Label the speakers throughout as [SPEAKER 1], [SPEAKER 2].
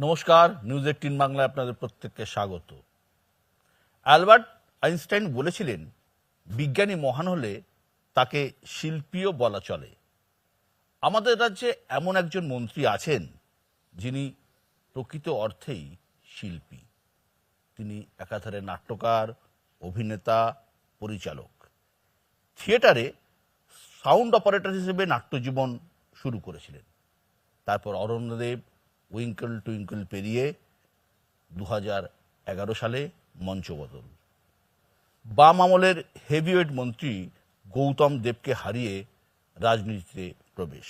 [SPEAKER 1] নমস্কার, নিউজ 18 বাংলায় আপনাদের প্রত্যেককে স্বাগত। অ্যালবার্ট আইনস্টাইন বলেছিলেন, বিজ্ঞানী মহান হলে তাকে শিল্পীও বলা চলে। আমাদের রাজ্যে এমন একজন মন্ত্রী আছেন যিনি প্রকৃত অর্থেই শিল্পী। তিনি একাধারে নাট্যকার, অভিনেতা, পরিচালক। থিয়েটারে সাউন্ড অপারেটর হিসেবে নাট্যজীবন শুরু করেছিলেন। তারপর অরণ্যদেব, উইঙ্কল টুইঙ্কল পেরিয়ে 2011 সালে মঞ্চ বদল। বাম আমলের হেভিওয়েট মন্ত্রী গৌতম দেবকে হারিয়ে রাজনীতিতে প্রবেশ।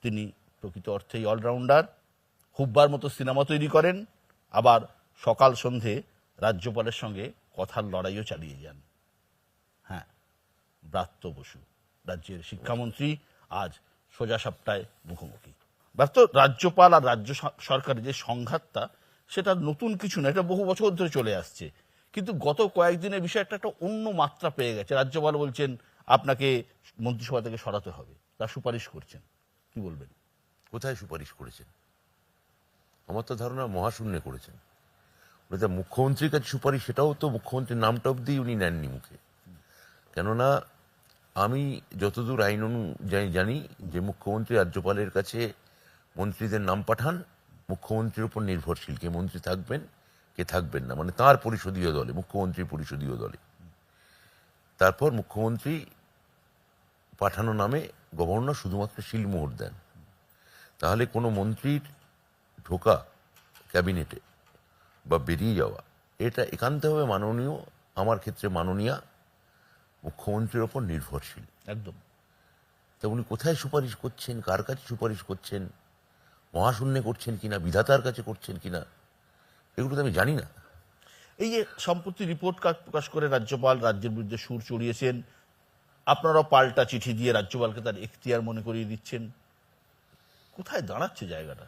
[SPEAKER 1] তিনি প্রকৃত অর্থেই অলরাউন্ডার। হুব্বার মতো সিনেমা তৈরি করেন, আবার সকাল সন্ধে রাজ্যপালের সঙ্গে কথার লড়াইও চালিয়ে যান। হ্যাঁ, ব্রাত্য বসু রাজ্যের শিক্ষামন্ত্রী আজ সোজা সাপটায় মুখোমুখি। ব্যর্থ রাজ্যপাল আর রাজ্য সরকারের যে সংঘাতটা, সেটা নতুন কিছু না, এটা বহু বছর ধরে চলে আসছে। কিন্তু গত কয়েকদিনের বিষয়টা একটা অন্য মাত্রা পেয়ে গেছে। রাজ্যপাল বলছেন আপনাকে মন্ত্রিসভা থেকে সরাতে হবে, তার সুপারিশ করছেন। কি বলবেন?
[SPEAKER 2] কোথায় সুপারিশ করেছেন? আমার তো ধারণা মহাশূন্যে করেছেন। ওটা মুখ্যমন্ত্রীর কাছে সুপারিশ, সেটাও তো মুখ্যমন্ত্রীর নামটা অব্দি উনি নেননি মুখে। কেননা আমি যতদূর আইন অনুযায়ী জানি যে মুখ্যমন্ত্রী রাজ্যপালের কাছে মন্ত্রীদের নাম পাঠান, মুখ্যমন্ত্রীর উপর নির্ভরশীল কে মন্ত্রী থাকবেন কে থাকবেন না, মানে তার পরিষদীয় দলে, মুখ্যমন্ত্রীর পরিষদীয় দলে। তারপর মুখ্যমন্ত্রী পাঠানো নামে গভর্নর শুধুমাত্র শিলমোহর দেন। তাহলে কোনো মন্ত্রীর ঢোকা ক্যাবিনেটে বা বেরিয়ে যাওয়া, এটা একান্তভাবে মাননীয়, আমার ক্ষেত্রে মাননীয়া মুখ্যমন্ত্রীর ওপর নির্ভরশীল।
[SPEAKER 1] একদম।
[SPEAKER 2] তা উনি কোথায় সুপারিশ করছেন, কার কাছে সুপারিশ করছেন, মহাশূন্যে করছেন কিনা, বিধাতার কাছে করছেন কিনা, এগুলো তো আমি জানি না।
[SPEAKER 1] এই যে সম্প্রতি রিপোর্ট কার্ড প্রকাশ করে রাজ্যপাল রাজ্যের বিরুদ্ধে সুর চড়িয়েছেন, আপনারাও পাল্টা চিঠি দিয়ে রাজ্যপালকে তার এখতিয়ার মনে করিয়ে দিচ্ছেন, কোথায় দাঁড়াচ্ছে জায়গাটা?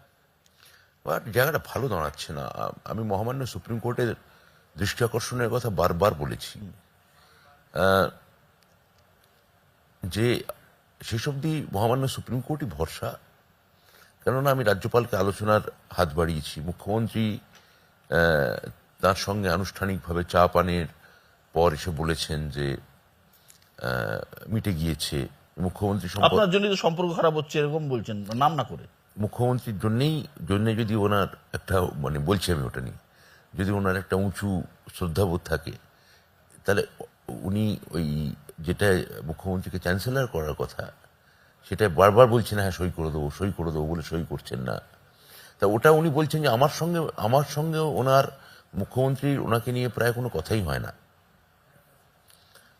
[SPEAKER 2] বাট জায়গাটা ভালো দাঁড়াচ্ছে না। আমি মহামান্য সুপ্রিম কোর্টের দৃষ্টি আকর্ষণের কথা বারবার বলেছি যে শেষ অবধি মহামান্য সুপ্রিম কোর্টই ভরসা। কেননা আমি রাজ্যপালকে আলোচনার হাত বাড়িয়েছি, মুখ্যমন্ত্রী তার সঙ্গে আনুষ্ঠানিকভাবে চা পানের পর এসে বলেছেন যে মিটে গিয়েছে। মুখ্যমন্ত্রী
[SPEAKER 1] আপনার জন্য তো সম্পর্ক খারাপ হচ্ছে এরকম বলছেন, নাম না করে।
[SPEAKER 2] মুখ্যমন্ত্রীর জন্যে যদি ওনার একটা, মানে বলছি আমি ওটা নিয়ে, যদি ওনার একটা উঁচু শ্রদ্ধাবোধ থাকে, তাহলে উনি ওই যেটা মুখ্যমন্ত্রীকে চ্যান্সেলর করার কথা, সেটা বারবার বলছেন হ্যাঁ সই করে দেবো, সই করে দেবো বলে সই করছেন না। তা ওটা উনি বলছেন যে আমার সঙ্গে ওনার মুখ্যমন্ত্রীর ওনাকে নিয়ে প্রায় কোনো কথাই হয় না।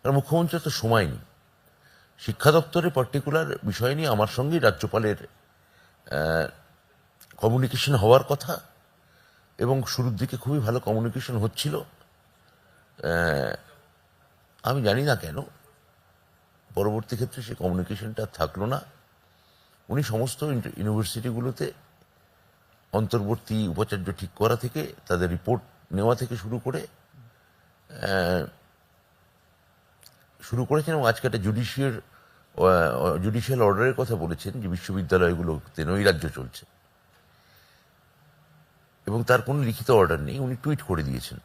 [SPEAKER 2] কারণ মুখ্যমন্ত্রীর তো সময় নেই। শিক্ষা দপ্তরের পার্টিকুলার বিষয় নিয়ে আমার সঙ্গেই রাজ্যপালের কমিউনিকেশন হওয়ার কথা, এবং শুরুর দিকে খুবই ভালো কমিউনিকেশন হচ্ছিল। আমি জানি না কেন পরবর্তী ক্ষেত্রে সেই কমিউনিকেশনটা থাকলো না। উনি সমস্ত ইউনিভার্সিটিগুলোতে অন্তর্বর্তী উপাচার্য ঠিক করা থেকে, তাদের রিপোর্ট নেওয়া থেকে শুরু করেছেন, এবং আজকে একটা জুডিশিয়াল অর্ডারের কথা বলেছেন যে বিশ্ববিদ্যালয়গুলোতে নৈরাজ্য চলছে, এবং তার কোনো লিখিত অর্ডার নেই, উনি টুইট করে দিয়েছেন।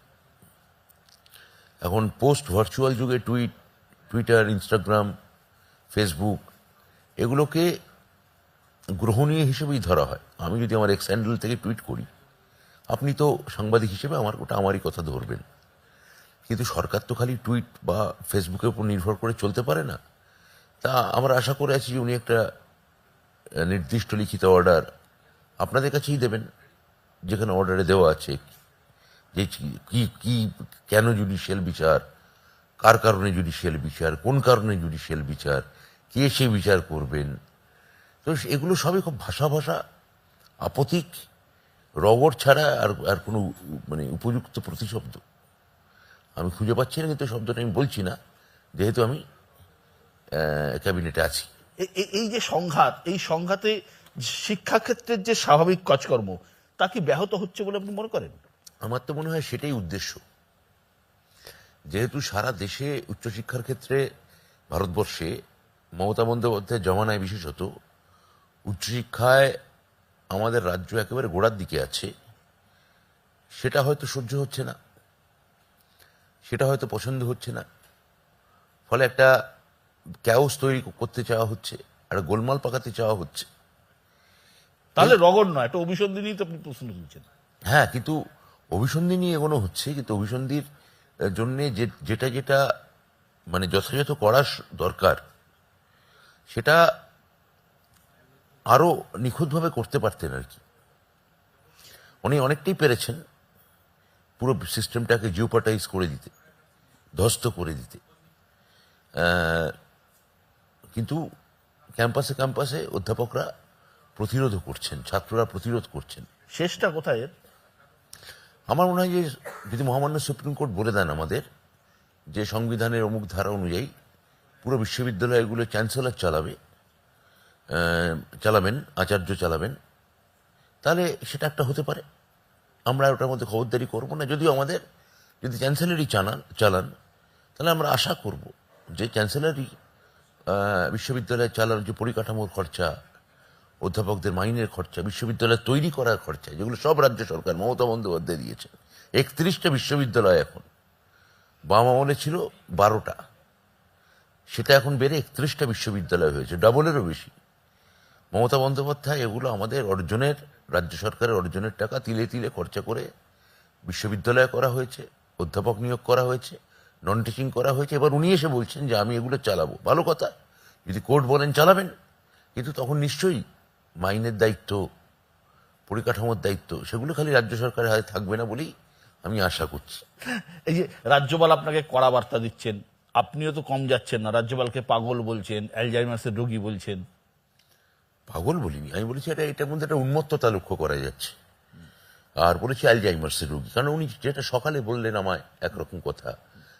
[SPEAKER 2] এখন পোস্ট ভার্চুয়াল যুগে টুইটার, ইনস্টাগ্রাম, ফেসবুক এগুলোকে গ্রহণীয় হিসেবেই ধরা হয়। আমি যদি আমার এক্স হ্যান্ডেল থেকে টুইট করি, আপনি তো সাংবাদিক হিসেবে ওটা আমারই কথা ধরবেন। কিন্তু সরকার তো খালি টুইট বা ফেসবুকের উপর নির্ভর করে চলতে পারে না। তা আমরা আশা করে আছি যে উনি একটা নির্দিষ্ট লিখিত অর্ডার আপনাদের কাছেই দেবেন, যেখানে অর্ডারে দেওয়া আছে যে কি কেন জুডিশিয়াল বিচার, কার কারণে জুডিশিয়াল বিচার, কোন কারণে জুডিশিয়াল বিচার, কে সে বিচার করবেন। তো এগুলো সবই খুব ভাষা আপতিক, রগড় ছাড়া আর কোনো মানে উপযুক্ত প্রতিশব্দ আমি খুঁজে পাচ্ছি না। কিন্তু শব্দটা আমি বলছি না, যেহেতু আমি ক্যাবিনেটে আছি।
[SPEAKER 1] এই যে সংঘাত, এই সংঘাতে শিক্ষাক্ষেত্রের যে স্বাভাবিক কাজকর্ম, তা কি ব্যাহত হচ্ছে বলে আপনি মনে করেন?
[SPEAKER 2] আমার তো মনে হয় সেটাই উদ্দেশ্য। যেহেতু সারা দেশে উচ্চশিক্ষার ক্ষেত্রে ভারতবর্ষে মমতা বন্দ্যোপাধ্যায়ের জমানায় বিশেষত উচ্চশিক্ষায় আমাদের রাজ্য একেবারে গোড়ার দিকে আছে, সেটা হয়তো সহ্য হচ্ছে না, সেটা হয়তো পছন্দ হচ্ছে না, ফলে একটা ক্যাওস তৈরি করতে চাওয়া হচ্ছে, একটা গোলমাল পাকাতে চাওয়া হচ্ছে।
[SPEAKER 1] তাহলে রগড় নয়, একটা অভিসন্ধি নিয়ে তো আপনি প্রশ্ন তুলছেন।
[SPEAKER 2] হ্যাঁ, কিন্তু অভিসন্ধি নিয়ে এগোনো হচ্ছে, কিন্তু অভিসন্ধির জন্যে যেটা যেটা মানে যথাযথ করা দরকার, সেটা আরো নিখুঁতভাবে করতে পারতেন আর কি। উনি অনেকটাই পেরেছেন পুরো সিস্টেমটাকে জিওপাটাইজ করে দিতে, ধ্বস্ত করে দিতে। কিন্তু ক্যাম্পাসে ক্যাম্পাসে অধ্যাপকরা প্রতিরোধও করছেন, ছাত্ররা প্রতিরোধ করছেন।
[SPEAKER 1] শেষটা কোথায় এর?
[SPEAKER 2] আমার মনে হয় যে যদি মহামান্য সুপ্রিম কোর্ট বলে দেন আমাদের যে সংবিধানের অমুক ধারা অনুযায়ী পুরো বিশ্ববিদ্যালয়গুলো চ্যান্সেলর চালাবেন, আচার্য চালাবেন, তাহলে সেটা একটা হতে পারে। আমরা ওটার মধ্যে খবরদারি করবো না। যদিও আমাদের যদি চ্যান্সেলরই চালান, তাহলে আমরা আশা করব যে চ্যান্সেলরই বিশ্ববিদ্যালয় চালানোর যে পরিকাঠামোর খরচা, অধ্যাপকদের মাইনের খরচা, বিশ্ববিদ্যালয় তৈরি করার খরচা, যেগুলো সব রাজ্য সরকার মমতা বন্দ্যোপাধ্যায় দিয়েছে। 31টা বিশ্ববিদ্যালয় এখন, বাম আমলে ছিল 12টা, সেটা এখন বেড়ে 31টা বিশ্ববিদ্যালয় হয়েছে, ডাবলেরও বেশি। মমতা বন্দ্যোপাধ্যায় এগুলো আমাদের অর্জনের, রাজ্য সরকারের অর্জনের টাকা তিলে তিলে খরচা করে বিশ্ববিদ্যালয় করা হয়েছে, অধ্যাপক নিয়োগ করা হয়েছে, নন টিচিং করা হয়েছে। এবার উনি এসে বলছেন যে আমি এগুলো চালাবো। ভালো কথা, যদি কোর্ট বলেন চালাবেন, কিন্তু তখন নিশ্চয়ই মাইনের দায়িত্ব, পরিকাঠামোর দায়িত্ব, সেগুলো খালি রাজ্য সরকারের হাতে থাকবে না বলেই আমি আশা করছি।
[SPEAKER 1] এই যে রাজ্যপাল আপনাকে কড়া বার্তা দিচ্ছেন, আপনিও তো কম যাচ্ছেন না, রাজ্যপালকে পাগল বলছেন, অ্যালজাইমার্সের রোগী বলছেন।
[SPEAKER 2] পাগল বলিনি, আমি বলেছি এটার মধ্যে একটা উন্মত্ততা লক্ষ্য করা যাচ্ছে। আর বলেছি অ্যালজাইমার্সের রোগী, কারণ উনি যেটা সকালে বললেন আমায় একরকম কথা,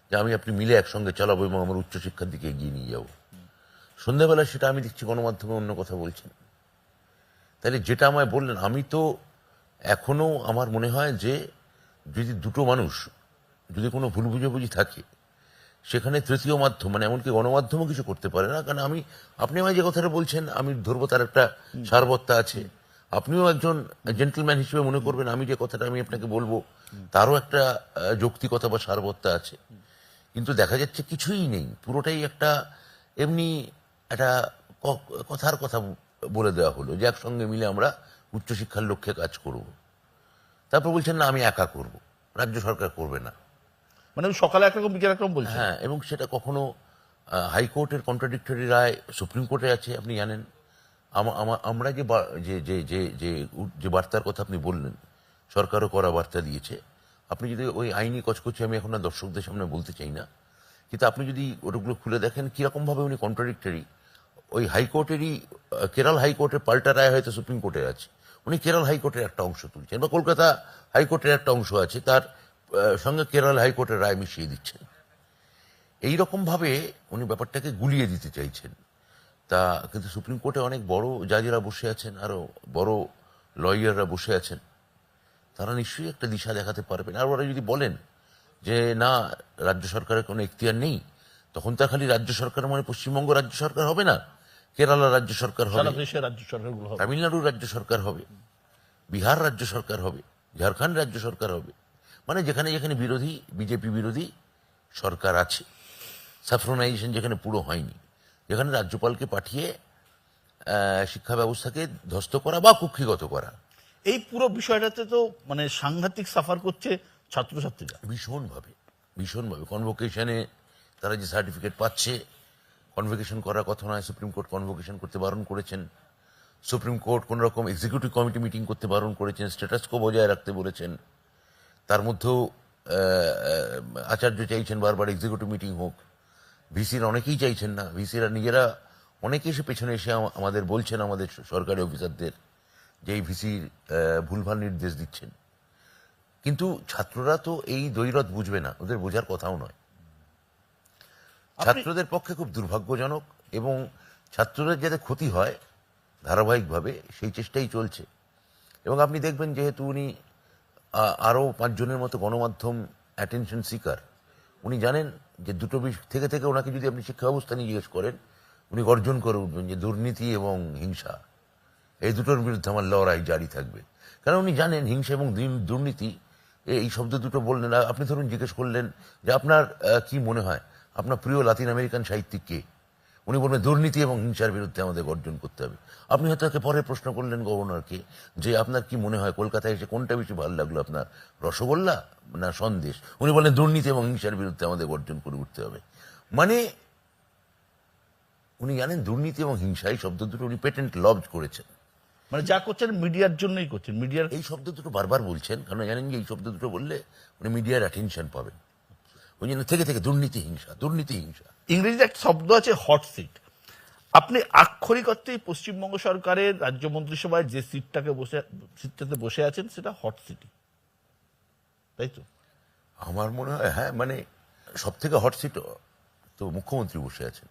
[SPEAKER 2] যে আমি আপনি মিলে একসঙ্গে চালাবো এবং আমার উচ্চশিক্ষার দিকে এগিয়ে নিয়ে যাবো, সন্ধ্যাবেলা সেটা আমি দেখছি গণমাধ্যমে অন্য কথা বলছেন। তাহলে যেটা আমায় বললেন, আমি তো এখনো আমার মনে হয় যে যদি দুটো মানুষ, যদি কোনো ভুল বুঝাবুঝি থাকে, সেখানে তৃতীয় মাধ্যম মানে এমনকি গণমাধ্যমও কিছু করতে পারে না। কারণ আপনি আমায় যে কথাটা বলছেন আমি ধরবো তার একটা সারবত্তা আছে, আপনিও একজন জেন্টলম্যান হিসেবে মনে করবেন আমি যে কথাটা আমি আপনাকে বলবো তারও একটা যৌক্তিকতা বা সারবত্তা আছে। কিন্তু দেখা যাচ্ছে কিছুই নেই, পুরোটাই একটা এমনি একটা কথার কথা বলে দেওয়া হলো যে একসঙ্গে মিলে আমরা উচ্চশিক্ষার লক্ষ্যে কাজ করব। তারপর বলছেন না আমি একা করব, রাজ্য সরকার করবে না।
[SPEAKER 1] মানে ওই সকালে একরকম বিকেল একরকম বলছেন।
[SPEAKER 2] হ্যাঁ, এবং সেটা কখনো হাইকোর্টের কন্ট্রাডিক্টরি রায় সুপ্রিম কোর্টে আছে, আপনি জানেন। আমরা যে বার্তার কথা আপনি বললেন, সরকারও করা বার্তা দিয়েছে। আপনি যদি ওই আইনি কচকচি আমি এখন আর দর্শকদের সামনে বলতে চাই না, কিন্তু আপনি যদি ওগুলো খুলে দেখেন কিরকম ভাবে উনি কন্ট্রাডিক্টরি, ওই হাইকোর্টেরই কেরল হাইকোর্টের পাল্টা রায় হয়তো সুপ্রিম কোর্টে আছে, উনি কেরল হাইকোর্টের একটা অংশ তুলছেন, বা কলকাতা হাইকোর্টের একটা অংশ আছে তার সঙ্গে কেরল হাইকোর্টের রায় মিশিয়ে দিচ্ছেন। এইরকম ভাবে উনি ব্যাপারটাকে গুলিয়ে দিতে চাইছেন। তা কিন্তু সুপ্রিম কোর্টে অনেক বড় জাজেরা বসে আছেন, আরো বড় লয়াররা বসে আছেন, তারা নিশ্চয়ই একটা দিশা দেখাতে পারবেন। আর ওরা যদি বলেন যে না রাজ্য সরকারের কোনো এখতিয়ার নেই, তখন তার খালি রাজ্য সরকার মানে পশ্চিমবঙ্গ রাজ্য সরকার হবে না, কেরালা রাজ্য সরকার হবে,
[SPEAKER 1] সারা দেশের রাজ্য সরকারগুলো হবে,
[SPEAKER 2] তামিলনাড়ুর রাজ্য সরকার হবে, বিহার রাজ্য সরকার হবে, ঝাড়খণ্ড রাজ্য সরকার হবে। মানে যেখানে যেখানে বিরোধী, বিজেপি বিরোধী সরকার আছে, স্যাফ্রনাইজেশন যেখানে পুরো হয়নি, যেখানে রাজ্যপালকে পাঠিয়ে শিক্ষা ব্যবস্থাকে ধ্বস্ত করা বা কুক্ষিগত করা।
[SPEAKER 1] এই পুরো বিষয়টাতে তো মানে সাংঘাতিক সাফার করছে ছাত্রছাত্রীরা
[SPEAKER 2] ভীষণভাবে কনভোকেশনে তারা যে সার্টিফিকেট পাচ্ছে, কনভোকেশন করার কথা নয়, সুপ্রিম কোর্ট কনভোকেশন করতে বারণ করেছেন, সুপ্রিম কোর্ট কোন রকম এক্সিকিউটিভ কমিটি মিটিং করতে বারণ করেছেন, স্ট্যাটাস কো বজায় রাখতে বলেছেন। তার মধ্যেও আচার্য চাইছেন বারবার এক্সিকিউটিভ মিটিং হোক, ভিসির অনেকেই চাইছেন না, ভিসিরা নিজেরা অনেকে এসে পেছনে এসে আমাদের বলছেন, আমাদের সরকারি অফিসারদের, যে এই ভিসির ভুলভাল নির্দেশ দিচ্ছেন। কিন্তু ছাত্ররা তো এই দ্বৈরথ বুঝবে না, ওদের বোঝার কথাও নয়। ছাত্রদের পক্ষে খুব দুর্ভাগ্যজনক, এবং ছাত্রদের যাতে ক্ষতি হয় ধারাবাহিকভাবে সেই চেষ্টাই চলছে। এবং আপনি দেখবেন যেহেতু উনি আরও 5 জনের মতো গণমাধ্যম অ্যাটেনশন সিকার, উনি জানেন যে দুটো থেকে থেকে ওনাকে যদি আপনি শিক্ষা ব্যবস্থা নিয়ে জিজ্ঞেস করেন, উনি গর্জন করে উঠবেন যে দুর্নীতি এবং হিংসা এই দুটোর বিরুদ্ধে আমার লড়াই জারি থাকবে। কারণ উনি জানেন হিংসা এবং দুর্নীতি এই শব্দ দুটো বললেন। আপনি ধরুন জিজ্ঞেস করলেন যে আপনার কি মনে হয় আপনার প্রিয় লাতিন আমেরিকান সাহিত্যিক কে, উনি বলবেন দুর্নীতি এবং হিংসার বিরুদ্ধে আমাদের গর্জন করতে হবে। আপনি হয়তো তাকে পরে প্রশ্ন করলেন গভর্নরকে যে আপনার কি মনে হয় কলকাতায় এসে কোনটা বেশি ভালো লাগলো আপনার, রসগোল্লা না সন্দেশ, উনি বলেন দুর্নীতি এবং হিংসার বিরুদ্ধে আমাদের গর্জন করে উঠতে হবে। মানে উনি জানেন দুর্নীতি এবং হিংসা এই শব্দ দুটো উনি পেটেন্ট লবজ করেছেন।
[SPEAKER 1] মানে যা করছেন মিডিয়ার জন্যই করছেন, মিডিয়ার
[SPEAKER 2] এই শব্দ দুটো বারবার বলছেন কারণ জানেন যে এই শব্দ দুটো বললে উনি মিডিয়ার অ্যাটেনশন পাবেন। ওই জন্য থেকে থেকে দুর্নীতি হিংসা, দুর্নীতি হিংসা।
[SPEAKER 1] ইংরেজিতে একটা শব্দ আছে হট সিট। আপনি আক্ষরিক অর্থেই পশ্চিমবঙ্গ সরকারের রাজ্য মন্ত্রিসভায় যে সিটটাতে বসে আছেন সেটা হট সিটি, তাই তো?
[SPEAKER 2] আমার মনে হয় হ্যাঁ, মানে সব থেকে হট সিট তো মুখ্যমন্ত্রী বসে আছেন।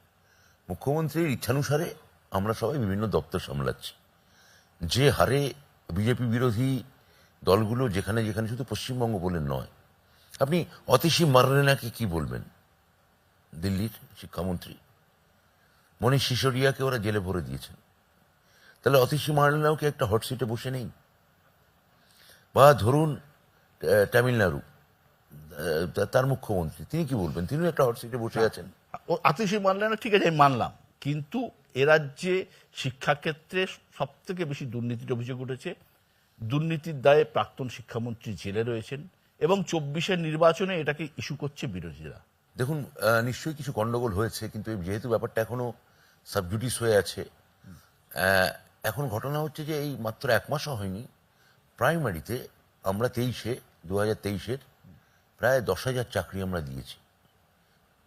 [SPEAKER 2] মুখ্যমন্ত্রীর ইচ্ছানুসারে আমরা সবাই বিভিন্ন দপ্তর সামলাচ্ছি। যে হারে বিজেপি বিরোধী দলগুলো যেখানে যেখানে, শুধু পশ্চিমবঙ্গ বলে নয়, আপনি অতিশী মারলেনাকে কি বলবেন, দিল্লির শিক্ষামন্ত্রী মনীষ সিসোদিয়াকে ওরা জেলে ভরে দিয়েছেন। তাহলে অতিশী মারলেনাও কি একটা হট সিটে বসে নেই? বা ধরুন তামিলনাড়ু, তার মুখ্যমন্ত্রী তিনি কি বলবেন, তিনিও একটা হট সিটে বসে আছেন।
[SPEAKER 1] ও আতিশি মানলে না, ঠিক আছে আমি মানলাম, কিন্তু এ রাজ্যে শিক্ষাক্ষেত্রে সব থেকে বেশি দুর্নীতির অভিযোগ উঠেছে। দুর্নীতির দায়ে প্রাক্তন শিক্ষামন্ত্রী জেলে রয়েছেন এবং 24-এর নির্বাচনে এটাকে ইস্যু করছে বিরোধীরা।
[SPEAKER 2] দেখুন নিশ্চয়ই কিছু গন্ডগোল হয়েছে, কিন্তু যেহেতু ব্যাপারটা এখনো সাবজুডিস হয়ে আছে, এখন ঘটনা হচ্ছে যে এই মাত্র 1 মাসও হয়নি, প্রাইমারিতে আমরা 2023-এর প্রায় 10,000 চাকরি আমরা দিয়েছি।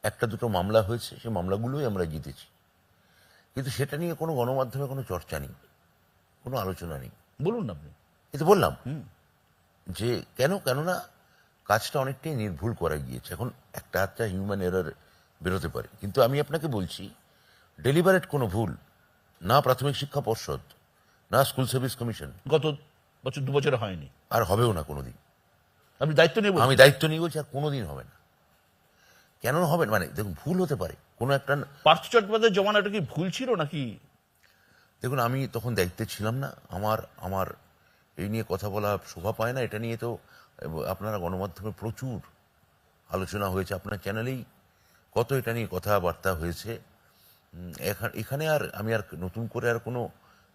[SPEAKER 2] একটা দুটো মামলা হয়েছে, সেই মামলাগুলোই আমরা জিতেছি, কিন্তু সেটা নিয়ে কোনো গণমাধ্যমে কোনো চর্চা নেই, কোনো আলোচনা নেই।
[SPEAKER 1] বলুন না আপনি।
[SPEAKER 2] এই তো বললাম যে কেননা কাজটা অনেকটাই নির্ভুল করা গিয়েছে। এখন একটা হাতটা হিউম্যান এরর বেরোতে পারে, কিন্তু আমি আপনাকে বলছি ডেলিভারেট কোনো ভুল না প্রাথমিক শিক্ষা পর্ষদ না স্কুল সার্ভিস কমিশন
[SPEAKER 1] গত বছর 2 বছরে হয়নি,
[SPEAKER 2] আর হবেও না কোনোদিন।
[SPEAKER 1] আপনি দায়িত্ব নিয়ে
[SPEAKER 2] আমি দায়িত্ব নিয়ে বলছি আর কোনোদিন হবে না। কেন হবে না? মানে দেখুন, ভুল হতে পারে কোনো একটা।
[SPEAKER 1] পার্থ চট্টোপাধ্যায়ের জমানাটা কি ভুল ছিল নাকি?
[SPEAKER 2] দেখুন, আমি তখন দায়িত্বে ছিলাম না, আমার এই নিয়ে কথা বলা শোভা পায় না। এটা নিয়ে তো আপনারা গণমাধ্যমে প্রচুর আলোচনা হয়েছে, আপনার চ্যানেলেই কত এটা নিয়ে কথাবার্তা হয়েছে। এখানে আর আমি আর নতুন করে আর কোনো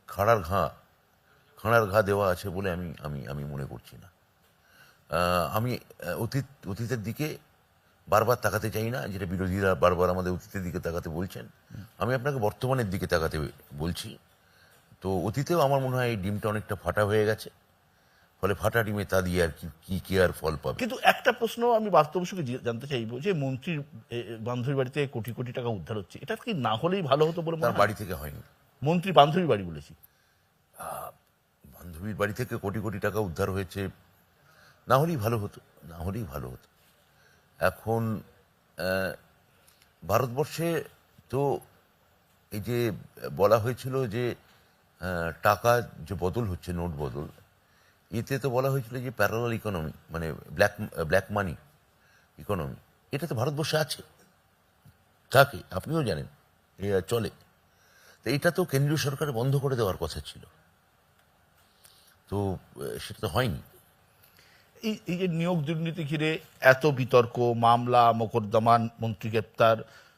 [SPEAKER 2] খাঁড়ার ঘা দেওয়া আছে বলে আমি মনে করছি না। আমি অতীতের দিকে বারবার তাকাতে চাই না, যেটা বিরোধীরা বারবার আমাদের অতীতের দিকে তাকাতে বলছেন। আমি আপনাকে বর্তমানের দিকে তাকাতে বলছি। তো অতীতেও আমার মনে হয় এই ডিমটা অনেকটা ফাটা হয়ে গেছে, ফলে ফাটা ডিমে তা দিয়ে আর কি আর ফল পাবে।
[SPEAKER 1] কিন্তু একটা প্রশ্ন আমি বাস্তব সুখে জানতে চাইবো, যে মন্ত্রীর বান্ধবীর বাড়িতে কোটি কোটি টাকা উদ্ধার হচ্ছে, এটা কি না হলেই ভালো হতো বলে মনে
[SPEAKER 2] তার
[SPEAKER 1] হয়?
[SPEAKER 2] বাড়ি থেকে হয়নি,
[SPEAKER 1] মন্ত্রী বান্ধবীর বাড়ি বলেছি।
[SPEAKER 2] বান্ধবীর বাড়ি থেকে কোটি কোটি টাকা উদ্ধার হয়েছে, না হলেই ভালো হতো, না হলেই ভালো হতো। এখন ভারতবর্ষে তো এই যে বলা হয়েছিল যে টাকা যে বদল হচ্ছে, নোট বদল, এতে তো বলা হয়েছিল যে প্যারালাল ইকোনমি, মানে ব্ল্যাক মানি ইকোনমি, এটা তো ভারতবর্ষে আছে, থাকে, আপনিও জানেন, চলে। তো এটা তো কেন্দ্রীয় সরকার বন্ধ করে দেওয়ার কথা ছিল, তো সেটা তো হয়নি।
[SPEAKER 1] এই যে নিয়োগ দুর্নীতি ঘিরে এত বিতর্ক, মামলা মোকদ্দমা, মন্ত্রী গ্রেপ্তার,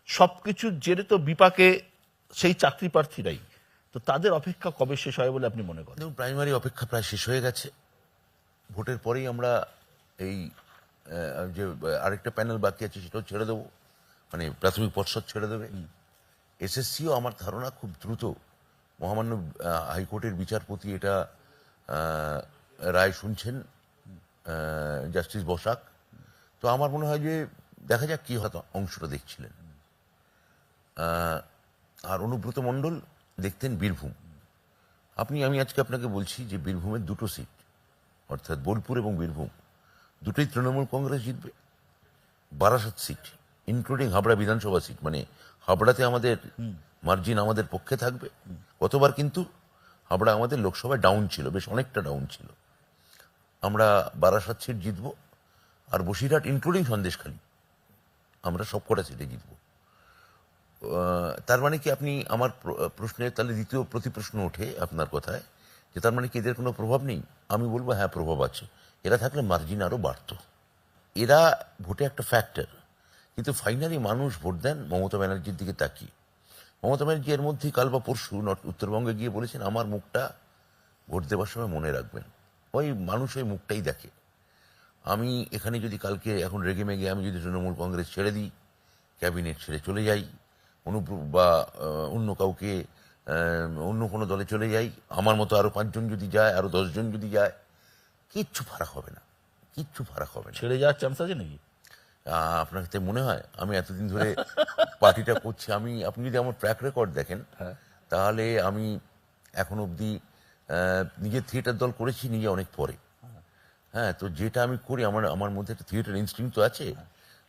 [SPEAKER 1] সবকিছুর জেরে তো বিপাকে সেই চাকরি প্রার্থীরাই। তো তাদের অপেক্ষা কবে শেষ হয় বলে আপনি মনে করেন?
[SPEAKER 2] দেখুন, প্রাইমারি অপেক্ষা প্রায় শেষ হয়ে গেছে। ভোটের পরেই আমরা এই যে আরেকটা প্যানেল বাকি আছে সেটাও ছেড়ে দেবো, মানে প্রাথমিক পর্ষদ ছেড়ে দেবে। এসএসসিও আমার ধারণা খুব দ্রুত, মহামান্য হাইকোর্টের বিচারপতি এটা রায় শুনছেন, জাস্টিস বসাক। তো আমার মনে হয় যে দেখা যাক কি হয়তো অংশটা দেখছিলেন। আর অনুব্রত মণ্ডল দেখতেন বীরভূম। আমি আজকে আপনাকে বলছি যে বীরভূমের 2টো সিট, অর্থাৎ বোলপুর এবং বীরভূম, দুটোই তৃণমূল কংগ্রেস জিতবে। বারাসাত সিট ইনক্লুডিং হাবড়া বিধানসভা সিট, মানে হাবড়াতে আমাদের মার্জিন আমাদের পক্ষে থাকবে। গতবার কিন্তু হাবড়া আমাদের লোকসভায় ডাউন ছিল, বেশ অনেকটা ডাউন ছিল। আমরা বারাসাত সিট জিতব, আর বসিরহাট ইনক্লুডিং সন্দেশখালী আমরা সবকটা সিটে জিতব। তার মানে কি, আপনি আমার প্রশ্নের তাহলে দ্বিতীয় প্রতিপ্রশ্ন ওঠে আপনার কথায় যে তার মানে কি এদের কোনো প্রভাব নেই? আমি বলবো হ্যাঁ, প্রভাব আছে। এরা থাকলে মার্জিন আরও বাড়ত। এরা ভোটে একটা ফ্যাক্টর, কিন্তু ফাইনালি মানুষ ভোট দেন মমতা ব্যানার্জির দিকে তাকিয়ে। মমতা ব্যানার্জি এর মধ্যেই কাল বা পরশু উত্তরবঙ্গে গিয়ে বলেছেন, আমার মুখটা ভোট দেওয়ার সময় মনে রাখবেন। ওই মানুষ ওই মুখটাই দেখে। আমি এখানে যদি কালকে এখন রেগে মেগে আমি যদি তৃণমূল কংগ্রেস ছেড়ে দিই, ক্যাবিনেট ছেড়ে চলে যাই, বা অন্য কাউকে অন্য কোনো দলে চলে যাই, আমার মতো আরো 5 জন যদি যায়, আরো 10 জন যদি যায়, কিচ্ছু ফারাক হবে না, কিচ্ছু ফারাক হবে না।
[SPEAKER 1] ছেড়ে যাওয়ার চান্স আছে নাকি?
[SPEAKER 2] আপনার কাছে মনে হয় আমি এতদিন ধরে পার্টিটা করছি, আপনি যদি আমার ট্র্যাক রেকর্ড দেখেন, তাহলে আমি এখন অবধি নিজের থিয়েটার দল করেছি নিজে অনেক পরে। হ্যাঁ, তো যেটা আমি করি, আমার মধ্যে একটা থিয়েটার ইনস্টিংক্ট তো আছে,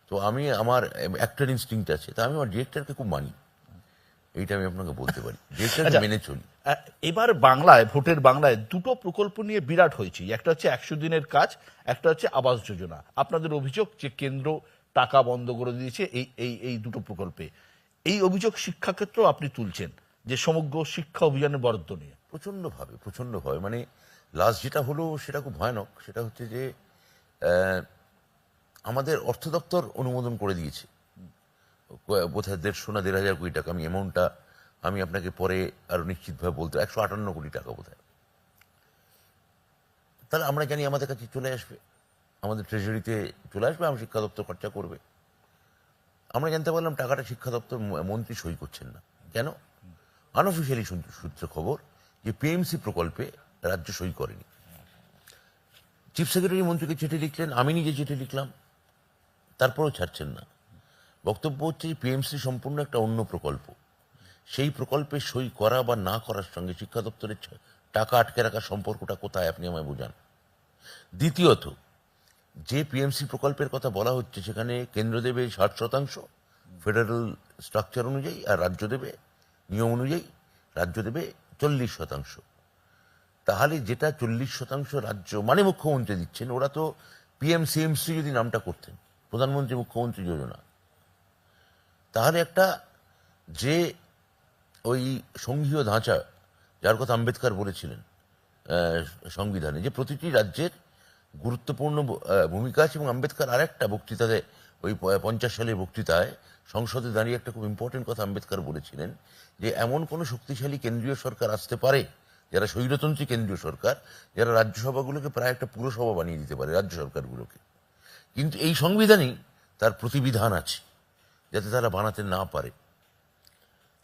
[SPEAKER 2] তো আমার অ্যাক্টর ইনস্টিংক্ট আছে, তা আমি আমার ডিরেক্টরকে খুব মানি, এইটা আমি আপনাকে বলতে পারি, ডিরেক্টরকে মেনে চলি।
[SPEAKER 1] এবার বাংলায়, ভোটের বাংলায় দুটো প্রকল্প নিয়ে বিরাট হয়েছে। একটা হচ্ছে 100 দিনের কাজ, একটা হচ্ছে আবাস যোজনা। আপনাদের অভিযোগ যে কেন্দ্র টাকা বন্ধ করে দিয়েছে এই এই এই দুটো প্রকল্পে। এই অভিযোগ শিক্ষাক্ষেত্র আপনি তুলছেন যে সমগ্র শিক্ষা অভিযানের বরাদ্দ নিয়ে।
[SPEAKER 2] প্রচন্ডভাবে মানে লাস্ট যেটা হলো সেটা খুব ভয়ানক। সেটা হচ্ছে যে আমাদের অর্থ দপ্তর অনুমোদন করে দিয়েছে বোধহয় 150 না 1,500 কোটি টাকা। আমি অ্যামাউন্টটা আমি আপনাকে পরে আরো নিশ্চিতভাবে বলতে, 158 কোটি টাকা বোধহয়। তাহলে আমরা জানি আমাদের কাছে চলে আসবে, আমাদের ট্রেজারিতে চলে আসবে, আমার শিক্ষা দপ্তর খরচা করবে। আমরা জানতে পারলাম টাকাটা শিক্ষা দপ্তর মন্ত্রী সই করছেন না। কেন? আনঅফিসিয়ালি সূত্রে খবর যে পিএমসি প্রকল্পে রাজ্য সই করেনি। চিফ সেক্রেটারি মন্ত্রীকে চিঠি লিখলেন, আমি নিজে চিঠি লিখলাম, তারপরেও ছাড়ছেন না। বক্তব্য হচ্ছে পিএমসি সম্পূর্ণ একটা অন্য প্রকল্প, সেই প্রকল্পে সই করা বা না করার সঙ্গে শিক্ষা দপ্তরের টাকা আটকে রাখার সম্পর্কটা কোথায়, আপনি আমায় বোঝান। দ্বিতীয়ত, যে পিএমসি প্রকল্পের কথা বলা হচ্ছে সেখানে কেন্দ্র দেবে 60% ফেডারেল স্ট্রাকচার অনুযায়ী, আর রাজ্য দেবে নিয়ম অনুযায়ী রাজ্য দেবে 40%। তাহলে যেটা 40% রাজ্য মানে মুখ্যমন্ত্রী দিচ্ছেন, ওরা তো পিএমসিএমসি যদি নামটা করতেন, প্রধানমন্ত্রী মুখ্যমন্ত্রী যোজনা, তাহলে একটা যে ওই সংঘীয় ধাঁচা যার কথা আম্বেদকর বলেছিলেন সংবিধানে, যে প্রতিটি রাজ্যের গুরুত্বপূর্ণ ভূমিকা আছে, এবং আম্বেদকর আরেকটা বক্তৃতাতে, ওই 50 সালের বক্তৃতায় সংসদে দাঁড়িয়ে একটা খুব ইম্পর্টেন্ট কথা আম্বেদকর বলেছিলেন, যে এমন কোনো শক্তিশালী কেন্দ্রীয় সরকার আসতে পারে, যারা স্বৈরতন্ত্রী কেন্দ্রীয় সরকার, যারা রাজ্যসভাগুলোকে প্রায় একটা পুরসভা বানিয়ে দিতে পারে, রাজ্য সরকারগুলোকে। কিন্তু এই সংবিধানেই তার প্রতিবিধান আছে যাতে তারা বানাতে না পারে।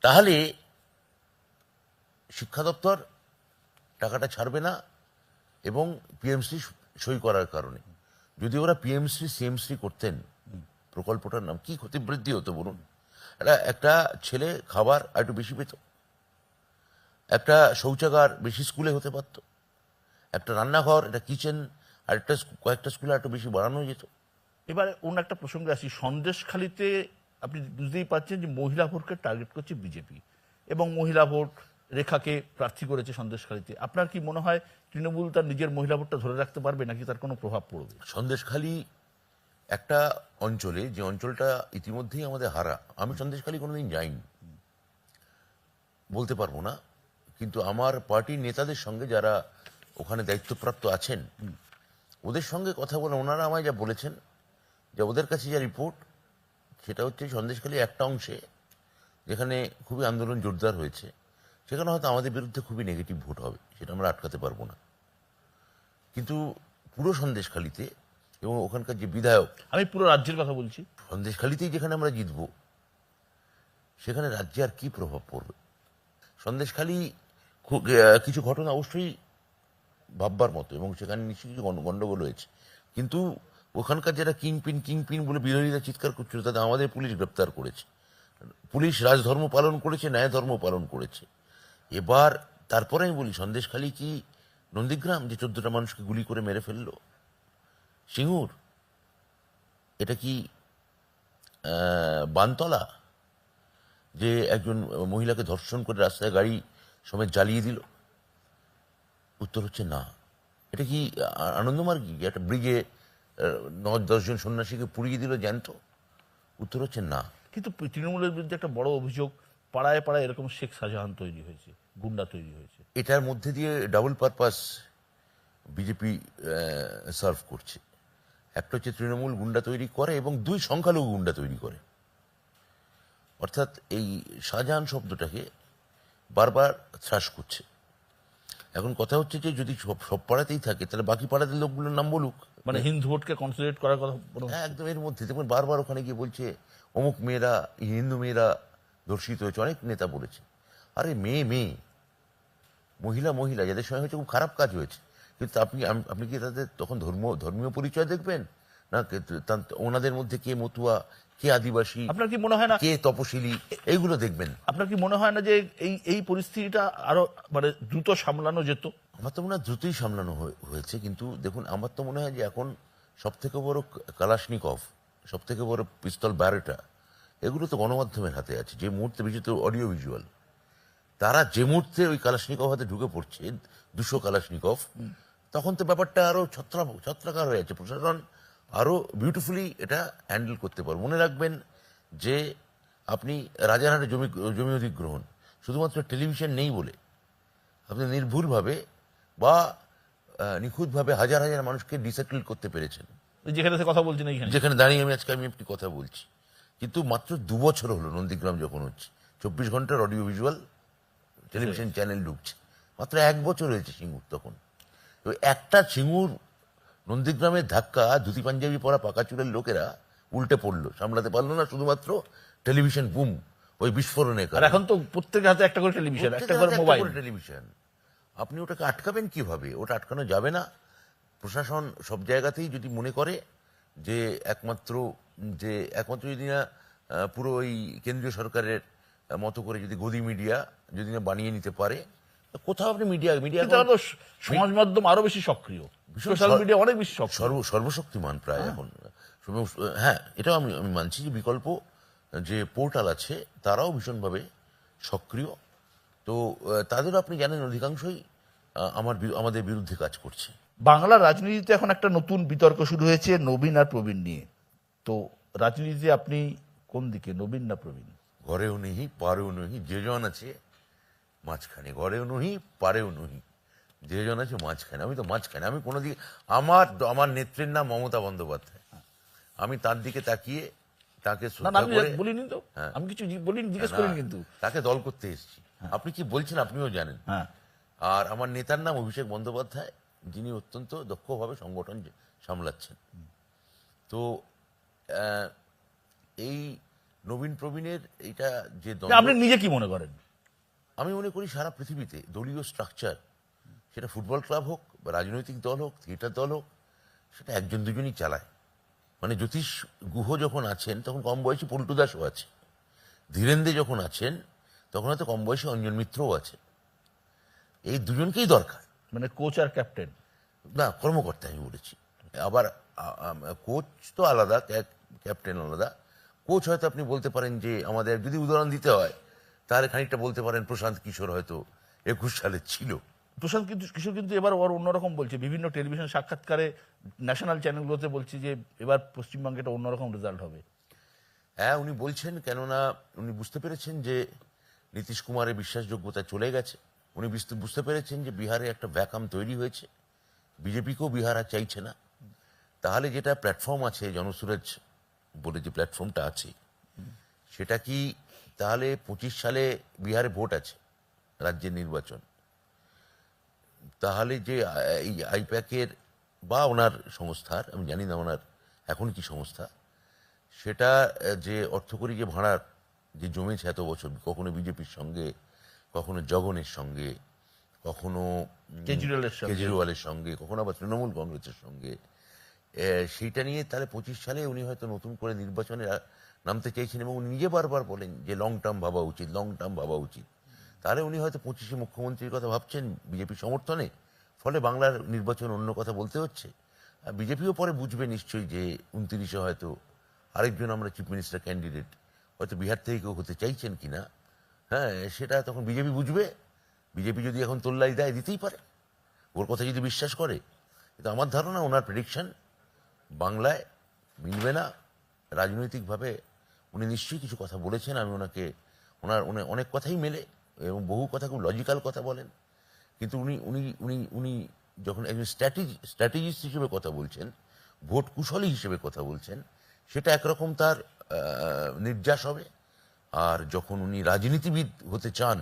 [SPEAKER 2] তাহলে শিক্ষা দপ্তর টাকাটা ছাড়বে না, এবং পিএমসি সই করার কারণে। যদি ওরা পিএমসি সিএমসি করতেন, প্রকল্পটার নাম কি ক্ষতিবৃদ্ধি হতো বলুন? একটা ছেলে খাবার আর একটু বেশি পেত, একটা শৌচাগার বেশি স্কুলে হতে পারত, একটা রান্নাঘর, একটা কিচেন আর একটা কয়েকটা স্কুলে একটু বেশি বাড়ানো যেত।
[SPEAKER 1] এবারে অন্য একটা প্রসঙ্গে আসি। সন্দেশখালিতে আপনি বুঝতেই পারছেন যে মহিলা ভোটকে টার্গেট করছে বিজেপি, এবং মহিলা ভোট রেখাকে প্রার্থী করেছে সন্দেশখালিতে। আপনার কি মনে হয় তৃণমূল তার নিজের মহিলা ভোটটা ধরে রাখতে পারবে, নাকি তার কোনো প্রভাব পড়বে?
[SPEAKER 2] সন্দেশখালি একটা অঞ্চলে, যে অঞ্চলটা ইতিমধ্যেই আমাদের হারা। আমি সন্দেশখালি কোনোদিন যাইনি, বলতে পারবো না, কিন্তু আমার পার্টির নেতাদের সঙ্গে যারা ওখানে দায়িত্বপ্রাপ্ত আছেন, ওদের সঙ্গে কথা বলে ওনারা আমায় যা বলেছেন, যে ওদের কাছে যা রিপোর্ট, সেটা হচ্ছে সন্দেশখালি একটা অংশে যেখানে খুবই আন্দোলন জোরদার হয়েছে, সেখানে হয়তো আমাদের বিরুদ্ধে খুবই নেগেটিভ ভোট হবে, সেটা আমরা আটকাতে পারবো না। কিন্তু পুরো সন্দেশখালিতে, এবং ওখানকার যে বিধায়ক,
[SPEAKER 1] আমি পুরো রাজ্যের কথা বলছি,
[SPEAKER 2] সন্দেশখালিতেই যেখানে আমরা জিতবো, সেখানে রাজ্যে আর কি প্রভাব পড়বে? সন্দেশখালি কিছু ঘটনা অবশ্যই ভাববার মতো, এবং সেখানে নিশ্চয়ই কিছু গন্ডগোল হয়েছে, কিন্তু ওখানকার যারা কিংপিন বলে বিরোধীরা চিৎকার করছিল, তাদের আমাদের পুলিশ গ্রেপ্তার করেছে। পুলিশ রাজধর্ম পালন করেছে, ন্যায় ধর্ম পালন করেছে। এবার তারপরে আমি বলি, সন্দেশখালি কি নন্দীগ্রাম, যে 14টা মানুষকে গুলি করে মেরে ফেললো? সিঙ্গুর এটা কি বানতলা, যে একজন মহিলাকে ধর্ষণ করে রাস্তায় গাড়ি সমেত জ্বালিয়ে দিল? উত্তর হচ্ছে না। এটা কি আনন্দমার্গী, একটা ব্রিজে 9-10 জন সন্ন্যাসীকে পুড়িয়ে দিল জ্যান্ত? উত্তর হচ্ছে না।
[SPEAKER 1] কিন্তু তৃণমূলের বিরুদ্ধে একটা বড় অভিযোগ, পাড়ায় পাড়ায় এরকম শেখ শাহজাহান তৈরি হয়েছে, গুন্ডা তৈরি হয়েছে।
[SPEAKER 2] এটার মধ্যে দিয়ে ডাবল পারপাস বিজেপি সার্ভ করছে। একটা হচ্ছে তৃণমূল গুন্ডা তৈরি করে এবং দুই সংখ্যালঘু গুন্ডা তৈরি করে। অর্থাৎ এই শাহজাহান শব্দটাকে বারবার ত্রাস করছে। এখন কথা হচ্ছে যে যদি সব সব পাড়াতেই থাকে তাহলে বাকি পাড়াদের লোকগুলোর নাম বলুক।
[SPEAKER 1] মানে হিন্দু ভোটকে কনসিডারেট করার কথা
[SPEAKER 2] একদম এর মধ্যে দেখুন বারবার ওখানে গিয়ে বলছে অমুক মেয়েরা, হিন্দু মেয়েরা ধর্ষিত হয়েছে, অনেক নেতা বলেছে। আরে মেয়ে মেয়ে, মহিলা মহিলা, যাদের সঙ্গে হয়েছে খুব খারাপ কাজ হয়েছে, কিন্তু আপনি কি তাদের তখন ধর্মীয় পরিচয় দেখবেন না? ওনাদের মধ্যে কে মতুয়া, কে আদিবাসী,
[SPEAKER 1] আপনার কি মনে হয় না,
[SPEAKER 2] কে তপশিলি, এইগুলো দেখবেন।
[SPEAKER 1] আপনার কি মনে হয় না যে এই পরিস্থিতিটা আরো মানে দ্রুত সামলানো যেত?
[SPEAKER 2] আমার তো মনে হয় দ্রুতই সামলানো হয়েছে, কিন্তু দেখুন আমার তো মনে হয় যে এখন সব থেকে বড় কালাশনিকভ, সব থেকে বড় পিস্তল ব্যারেটা, এগুলো তো গণমাধ্যমের হাতে আছে। যে মুহূর্তে বিশেষত অডিও ভিজুয়াল, তারা যে মুহূর্তে ওই কালাশনিকভ হাতে ঢুকে পড়ছে, 200 কালাশনিকভ, তখন তো ব্যাপারটা আরো ছত্রাকার হয়ে যাচ্ছে। প্রশাসন আরো বিউটিফুলি এটা হ্যান্ডেল করতে পারে। মনে রাখবেন যে আপনি রাজারহাটে জমি অধিগ্রহণ শুধুমাত্র টেলিভিশন নেই বলে আপনি নির্ভুলভাবে বা নিখুঁতভাবে হাজার হাজার মানুষকে ডিসেটল করতে পেরেছেন।
[SPEAKER 1] যেখানে সে কথা বলছেন এইখানে,
[SPEAKER 2] যেখানে দাঁড়িয়ে আমি একটি কথা বলছি, কিন্তু মাত্র 2 বছর হলো নন্দীগ্রাম যখন হচ্ছে, 24 ঘন্টার অডিও ভিজুয়াল টেলিভিশন চ্যানেল ঢুকছে। মাত্র 1 বছর হয়েছে সিঙ্গুর তখন। তো একটা সিঙ্গুর নন্দীগ্রামের ধাক্কা ধুতি পাঞ্জাবি পরা পাকা চুলের লোকেরা উল্টে পড়লো, সামলাতে পারলো না, শুধুমাত্র টেলিভিশন বুম, ওই বিস্ফোরণের
[SPEAKER 1] আর
[SPEAKER 2] কারণে।
[SPEAKER 1] এখন তো প্রত্যেকের হাতে একটা করে টেলিভিশন, একটা করে মোবাইল।
[SPEAKER 2] টেলিভিশন, আপনি ওটাকে আটকাবেন কিভাবে? ওটা আটকানো যাবে না। প্রশাসন সব জায়গাতেই যদি মনে করে যে একমাত্র যদি না পুরো ওই কেন্দ্রীয় সরকারের মতো করে যদি গদি মিডিয়া যদি না বানিয়ে নিতে পারে, তো কোথাও আপনি মিডিয়া
[SPEAKER 1] কিন্তু আরো সমাজ মাধ্যম আরো বেশি সক্রিয়, সোশ্যাল মিডিয়া অনেক বেশি সক্রিয়,
[SPEAKER 2] সর্বশক্তিমান প্রায় এখন। হ্যাঁ, এটাও আমি মানছি যে বিকল্প যে পোর্টাল আছে তারাও ভীষণভাবে সক্রিয়। তো তাদেরও আপনি জানেন অধিকাংশই আমাদের বিরুদ্ধে কাজ করছে।
[SPEAKER 1] বাংলার রাজনীতিতে এখন একটা নতুন বিতর্ক শুরু হয়েছে নবীন আর প্রবীণ নিয়ে। তো রাজনীতিতে আপনি কোন দিকে, নবীন না প্রবীণ?
[SPEAKER 2] ঘরেও নহি পারেও নহি, যে জন আছে মাঝখানে। ঘরেও নহি পারেও নহি, যে জন আছে মাঝখানে। আমি তো মাঝখানে। আমি কোনো দিকে আমার নেত্রীর নাম মমতা বন্দ্যোপাধ্যায়। আমি তার দিকে তাকিয়ে তাকে
[SPEAKER 1] না
[SPEAKER 2] শ্রদ্ধা
[SPEAKER 1] আমি
[SPEAKER 2] করে,
[SPEAKER 1] বলিনি তো, আমি কিছু বলিনি, জিজ্ঞেস করিনি কিন্তু।
[SPEAKER 2] তাকে দল করতে এসেছি। আপনি কি বলছেন আপনিও জানেন।
[SPEAKER 1] হ্যাঁ,
[SPEAKER 2] আর আমার নেতার নাম অভিষেক বন্দ্যোপাধ্যায়, যিনি অত্যন্ত দক্ষভাবে সংগঠন সামলাচ্ছেন। তো এই নবীন প্রবীণের এইটা যে
[SPEAKER 1] আপনি নিজে কি মনে করেন?
[SPEAKER 2] আমি মনে করি সারা পৃথিবীতে দলীয় স্ট্রাকচার, সেটা ফুটবল ক্লাব হোক বা রাজনৈতিক দল হোক, থিয়েটার দল হোক, সেটা একজন দুজনই চালায়। মানে জ্যোতিষ গুহ যখন আছেন তখন কম বয়সী পল্টু দাসও আছে, ধীরেন্দ্র যখন আছেন তখন হয়তো কম বয়সী অঞ্জন মিত্রও আছে। এই দুজনকেই দরকার।
[SPEAKER 1] মানে কোচ আর ক্যাপ্টেন
[SPEAKER 2] না, কর্মকর্তা আমি বলেছি। আবার কোচ তো আলাদা, ক্যাপ্টেন আলাদা। কোচ হয়তো আপনি বলতে পারেন যে আমাদের যদি উদাহরণ দিতে হয় তাহলে খানিকটা বলতে পারেন প্রশান্ত কিশোর হয়তো 21 সালে ছিল।
[SPEAKER 1] প্রশান্ত কিশোর কিন্তু এবার ওর অন্যরকম বলছে, বিভিন্ন টেলিভিশন সাক্ষাৎকারে ন্যাশনাল চ্যানেলগুলোতে বলছে যে এবার পশ্চিমবঙ্গে একটা অন্যরকম রেজাল্ট হবে।
[SPEAKER 2] হ্যাঁ, উনি বলছেন, কেননা উনি বুঝতে পেরেছেন যে নীতিশ কুমারের বিশ্বাসযোগ্যতা চলে গেছে। উনি বুঝতে পেরেছেন যে বিহারে একটা ভ্যাকাম তৈরি হয়েছে, বিজেপিকেও বিহার আর চাইছে না। তাহলে যেটা প্ল্যাটফর্ম আছে, জনসুরাজ বলে যে প্ল্যাটফর্মটা আছে, সেটা কি তাহলে 25 সালে বিহারে ভোট আছে, রাজ্যের নির্বাচন, তাহলে যে এই আইপ্যাকের বা ওনার সংস্থার, আমি জানি না ওনার এখন কি সংস্থা, সেটা যে অর্থকরী যে ভাড়ার যে জমেছে এত বছর, কখনো বিজেপির সঙ্গে, কখনো জগনের সঙ্গে, কখনো কেজরিওয়ালের সঙ্গে, কখনো আবার তৃণমূল কংগ্রেসের সঙ্গে, সেইটা নিয়ে তাহলে 25 সালে উনি হয়তো নতুন করে নির্বাচনে নামতে চাইছেন এবং উনি নিজে বারবার বলেন যে লং টার্ম ভাবা উচিত। তাহলে উনি হয়তো 25-এ মুখ্যমন্ত্রীর কথা ভাবছেন বিজেপি সমর্থনে, ফলে বাংলার নির্বাচন অন্য কথা বলতে হচ্ছে। বিজেপিও পরে বুঝবে নিশ্চয়ই যে 29-এ হয়তো আরেকজন আমরা চিফ মিনিস্টার ক্যান্ডিডেট হয়তো বিহার থেকে কেউ হতে চাইছেন কিনা। হ্যাঁ, সেটা তখন বিজেপি বুঝবে। বিজেপি যদি এখন তোল্লাই দেয়, দিতেই পারে, ওর কথা যদি বিশ্বাস করে। কিন্তু আমার ধারণা ওনার প্রেডিকশন বাংলায় মিলবে না। রাজনৈতিকভাবে উনি নিশ্চয়ই কিছু কথা বলেছেন, আমি ওনাকে উনি অনেক কথাই মেলে এবং বহু কথা খুব লজিক্যাল কথা বলেন, কিন্তু উনি উনি উনি উনি যখন একজন স্ট্র্যাটেজিস্ট হিসেবে কথা বলছেন, ভোট কুশলী হিসেবে কথা বলছেন, সেটা একরকম তার নির্যাস হবে। আর যখন উনি রাজনীতিবিদ হতে চান,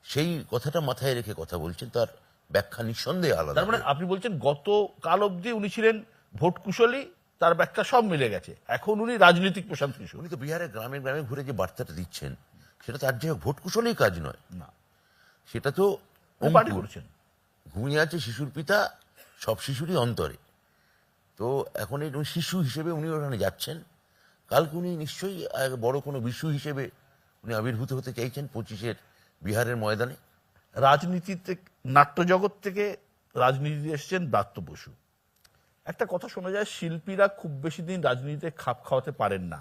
[SPEAKER 2] সেই কথাটা মাথায় রেখে কথা বলছেন, তার ব্যাখ্যা নিঃসন্দেহে আলাদা।
[SPEAKER 1] তার মানে আপনি বলছেন গতকাল অবধি উনি ছিলেন ভোট কুশলী, তার ব্যাখ্যা সব মিলে গেছে, এখন উনি রাজনৈতিক প্রশান্ত কিশোর।
[SPEAKER 2] উনি তো বিহারের গ্রামে গ্রামে ঘুরে যে বার্তাটা দিচ্ছেন, সেটা তো আর যে ভোট কুশলেই কাজ নয়,
[SPEAKER 1] না,
[SPEAKER 2] সেটা তো
[SPEAKER 1] উনি পার্টি
[SPEAKER 2] অঙ্কুর।
[SPEAKER 1] করছেন।
[SPEAKER 2] ঘুমিয়ে আছে শিশুর পিতা সব শিশুরই অন্তরে। তো এখন এই শিশু হিসেবে উনি ওখানে যাচ্ছেন, কালকে উনি নিশ্চয়ই বড় কোনো বিশু হিসেবে উনি আবির্ভূত হতে চাইছেন 25-এর বিহারের ময়দানে।
[SPEAKER 1] রাজনীতিতে, নাট্যজগৎ থেকে রাজনীতিতে এসেছেন ব্রাত্য বসু। একটা কথা শোনা যায়, শিল্পীরা খুব বেশি দিন রাজনীতিতে খাপ খাওয়াতে পারেন না।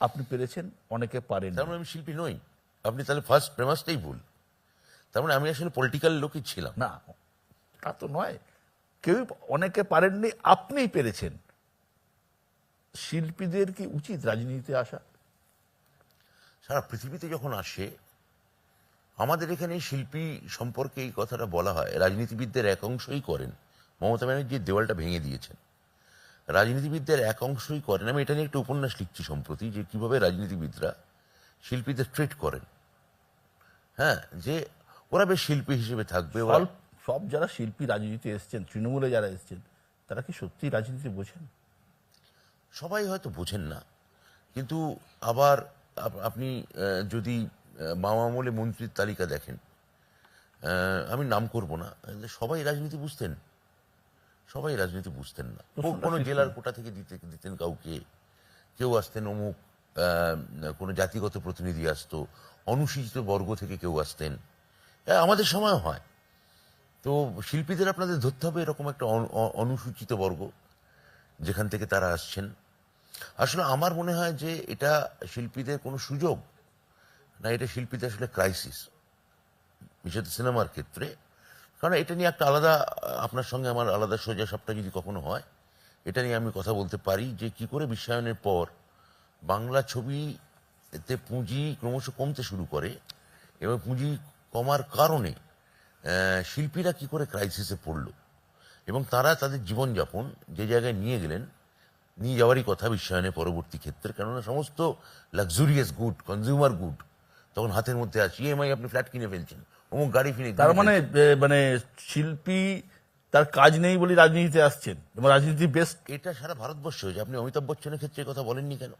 [SPEAKER 1] আপনি পেরেছেন, অনেকে পারেন
[SPEAKER 2] তার
[SPEAKER 1] না।
[SPEAKER 2] মানে আমি শিল্পী নই? আপনি তাহলে ফার্স্ট প্রেমাসটাই ভুল। তার মানে আমি আসলে পলিটিক্যাল লোকই ছিলাম।
[SPEAKER 1] না, তা তো নয়, কেউ অনেকে পারেননি, আপনিই পেরেছেন। শিল্পীদের কি উচিত রাজনীতিতে আসা?
[SPEAKER 2] সারা পৃথিবীতে যখন আসে, আমাদের এখানে শিল্পী সম্পর্কে এই কথাটা বলা হয়, রাজনীতিবিদদের এক অংশই করেন। মমতা ব্যানার্জির দেওয়ালটা ভেঙে দিয়েছেন। রাজনীতিবিদদের এক অংশই করেন। আমি এটা নিয়ে একটা উপন্যাস লিখছি সম্প্রতি, যে কিভাবে রাজনীতিবিদরা শিল্পীদের ট্রিট করেন। হ্যাঁ, যে ওরা বেশ শিল্পী হিসেবে থাকবে। ওরা
[SPEAKER 1] সব যারা শিল্পী রাজনীতিতে এসেছেন, তৃণমূলে যারা এসেছেন, তারা কি সত্যি রাজনীতি বোঝেন?
[SPEAKER 2] সবাই হয়তো বোঝেন না, কিন্তু আবার আপনি যদি বাম আমলে মন্ত্রীর তালিকা দেখেন, আমি নাম করব না, সবাই রাজনীতি বুঝতেন? সবাই রাজনীতি বুঝতেন না। কোনো জেলার কোটা থেকে দিতেন কাউকে, কেউ আসতেন অমুক কোনো জাতিগত প্রতিনিধি আসতো, অনুসূচিত বর্গ থেকে কেউ আসতেন। আমাদের সময় হয়। তো শিল্পীদের আপনাদের ধরতে হবে এরকম একটা অনুসূচিত বর্গ, যেখান থেকে তারা আসছেন। আসলে আমার মনে হয় যে এটা শিল্পীদের কোনো সুযোগ না, এটা শিল্পীদের আসলে ক্রাইসিস, বিশেষত সিনেমার ক্ষেত্রে। কারণ এটা নিয়ে একটা আলাদা, আপনার সঙ্গে আমার আলাদা সোজা সাপটা যদি কখনো হয়, এটা নিয়ে আমি কথা বলতে পারি যে কি করে বিশ্বায়নের পর বাংলা ছবিতে পুঁজি ক্রমশ কমতে শুরু করে, এবং পুঁজি কমার কারণে শিল্পীরা কি করে ক্রাইসিসে পড়ল, এবং তারা তাদের জীবনযাপন যে জায়গায় নিয়ে গেলেন, নিয়ে যাওয়ারই কথা বিশ্বায়নের পরবর্তী ক্ষেত্রে। কেননা সমস্ত লাক্সুরিয়াস গুড, কনজিউমার গুড তখন হাতের মধ্যে আছে। ইএমআই, আপনি ফ্ল্যাট কিনে ফেলছেন, অমুক গাড়ি কিনে
[SPEAKER 1] তার মানে মানে শিল্পী তার কাজ নেই বলে রাজনীতিতে আসছেন, এবং রাজনীতি বেস্ট।
[SPEAKER 2] এটা সারা ভারতবর্ষে হয়েছে। আপনি অমিতাভ বচ্চনের ক্ষেত্রে কথা বলেননি কেন?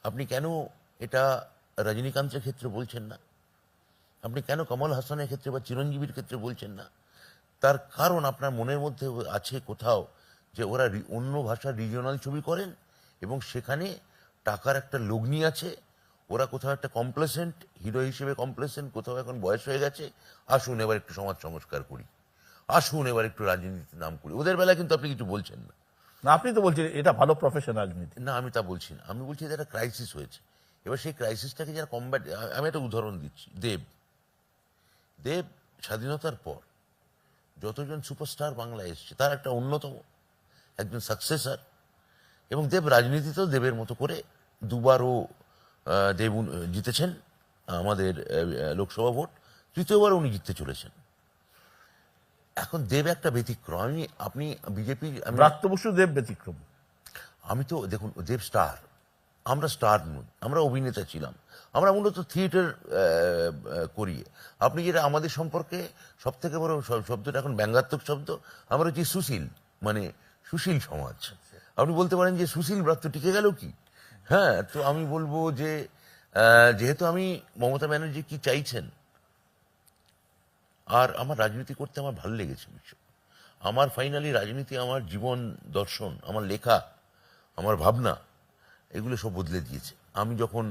[SPEAKER 2] আপনি কেন এটা রজনীকান্তের ক্ষেত্রে বলছেন না? আপনি কেন কমল হাসানের ক্ষেত্রে বা চিরঞ্জীবীর ক্ষেত্রে বলছেন না? তার কারণ আপনার মনের মধ্যে আছে কোথাও যে ওরা অন্য ভাষার রিজিওনাল ছবি করেন, এবং সেখানে টাকার একটা লগ্নি আছে। ওরা কোথাও একটা কমপ্লেসেন্ট হিরো হিসেবে কমপ্লেসেন্ট, কোথাও এখন বয়স হয়ে গেছে, আসুন এবার একটু সমাজ সংস্কার করি, আসুন এবার একটু রাজনীতিতে নাম করি। ওদের বেলায় কিন্তু আপনি কিছু বলছেন না।
[SPEAKER 1] না, আপনি তো বলছেন এটা ভালো প্রফেশন রাজনীতি।
[SPEAKER 2] না, আমি তা বলছি না। আমি বলছি এটা একটা ক্রাইসিস হয়েছে। এবার সেই ক্রাইসিসটাকে যারা কমব্যাট, আমি একটা উদাহরণ দিচ্ছি। দেব স্বাধীনতার পর যতজন সুপারস্টার বাংলায় এসছে, তার একটা অন্যতম একজন সাকসেসার। এবং দেব রাজনীতিতেও দেবের মতো করে দুবারও দেব জিতেছেন আমাদের লোকসভা ভোট, তৃতীয়বার উনি জিততে চলেছেন। এখন দেব একটা ব্যতিক্রম। আপনি বিজেপি,
[SPEAKER 1] ব্রাত্য বসু দেব ব্যতিক্রম।
[SPEAKER 2] আমি তো দেখুন, দেব স্টার, আমরা স্টার নই, আমরা অভিনেতা ছিলাম। আমরা মূলত থিয়েটার করি। আপনি যেটা আমাদের সম্পর্কে সব থেকে বড় শব্দটা এখন ব্যঙ্গাত্মক শব্দ, আমরা হচ্ছি সুশীল, মানে সুশীল সমাজ। আপনি বলতে পারেন যে সুশীল ব্রাত্য টিকে গেল কি? হ্যাঁ, তো আমি বলবো যে যেহেতু আমি মমতা ব্যানার্জি কি চাইছেন, আর আমার রাজনীতি করতে আমার ভালো লেগেছে বিশ্ব। আমার ফাইনালি রাজনীতি আমার জীবন দর্শন, আমার লেখা, আমার ভাবনা, এগুলো সব বদলে দিয়েছে। আমি যখন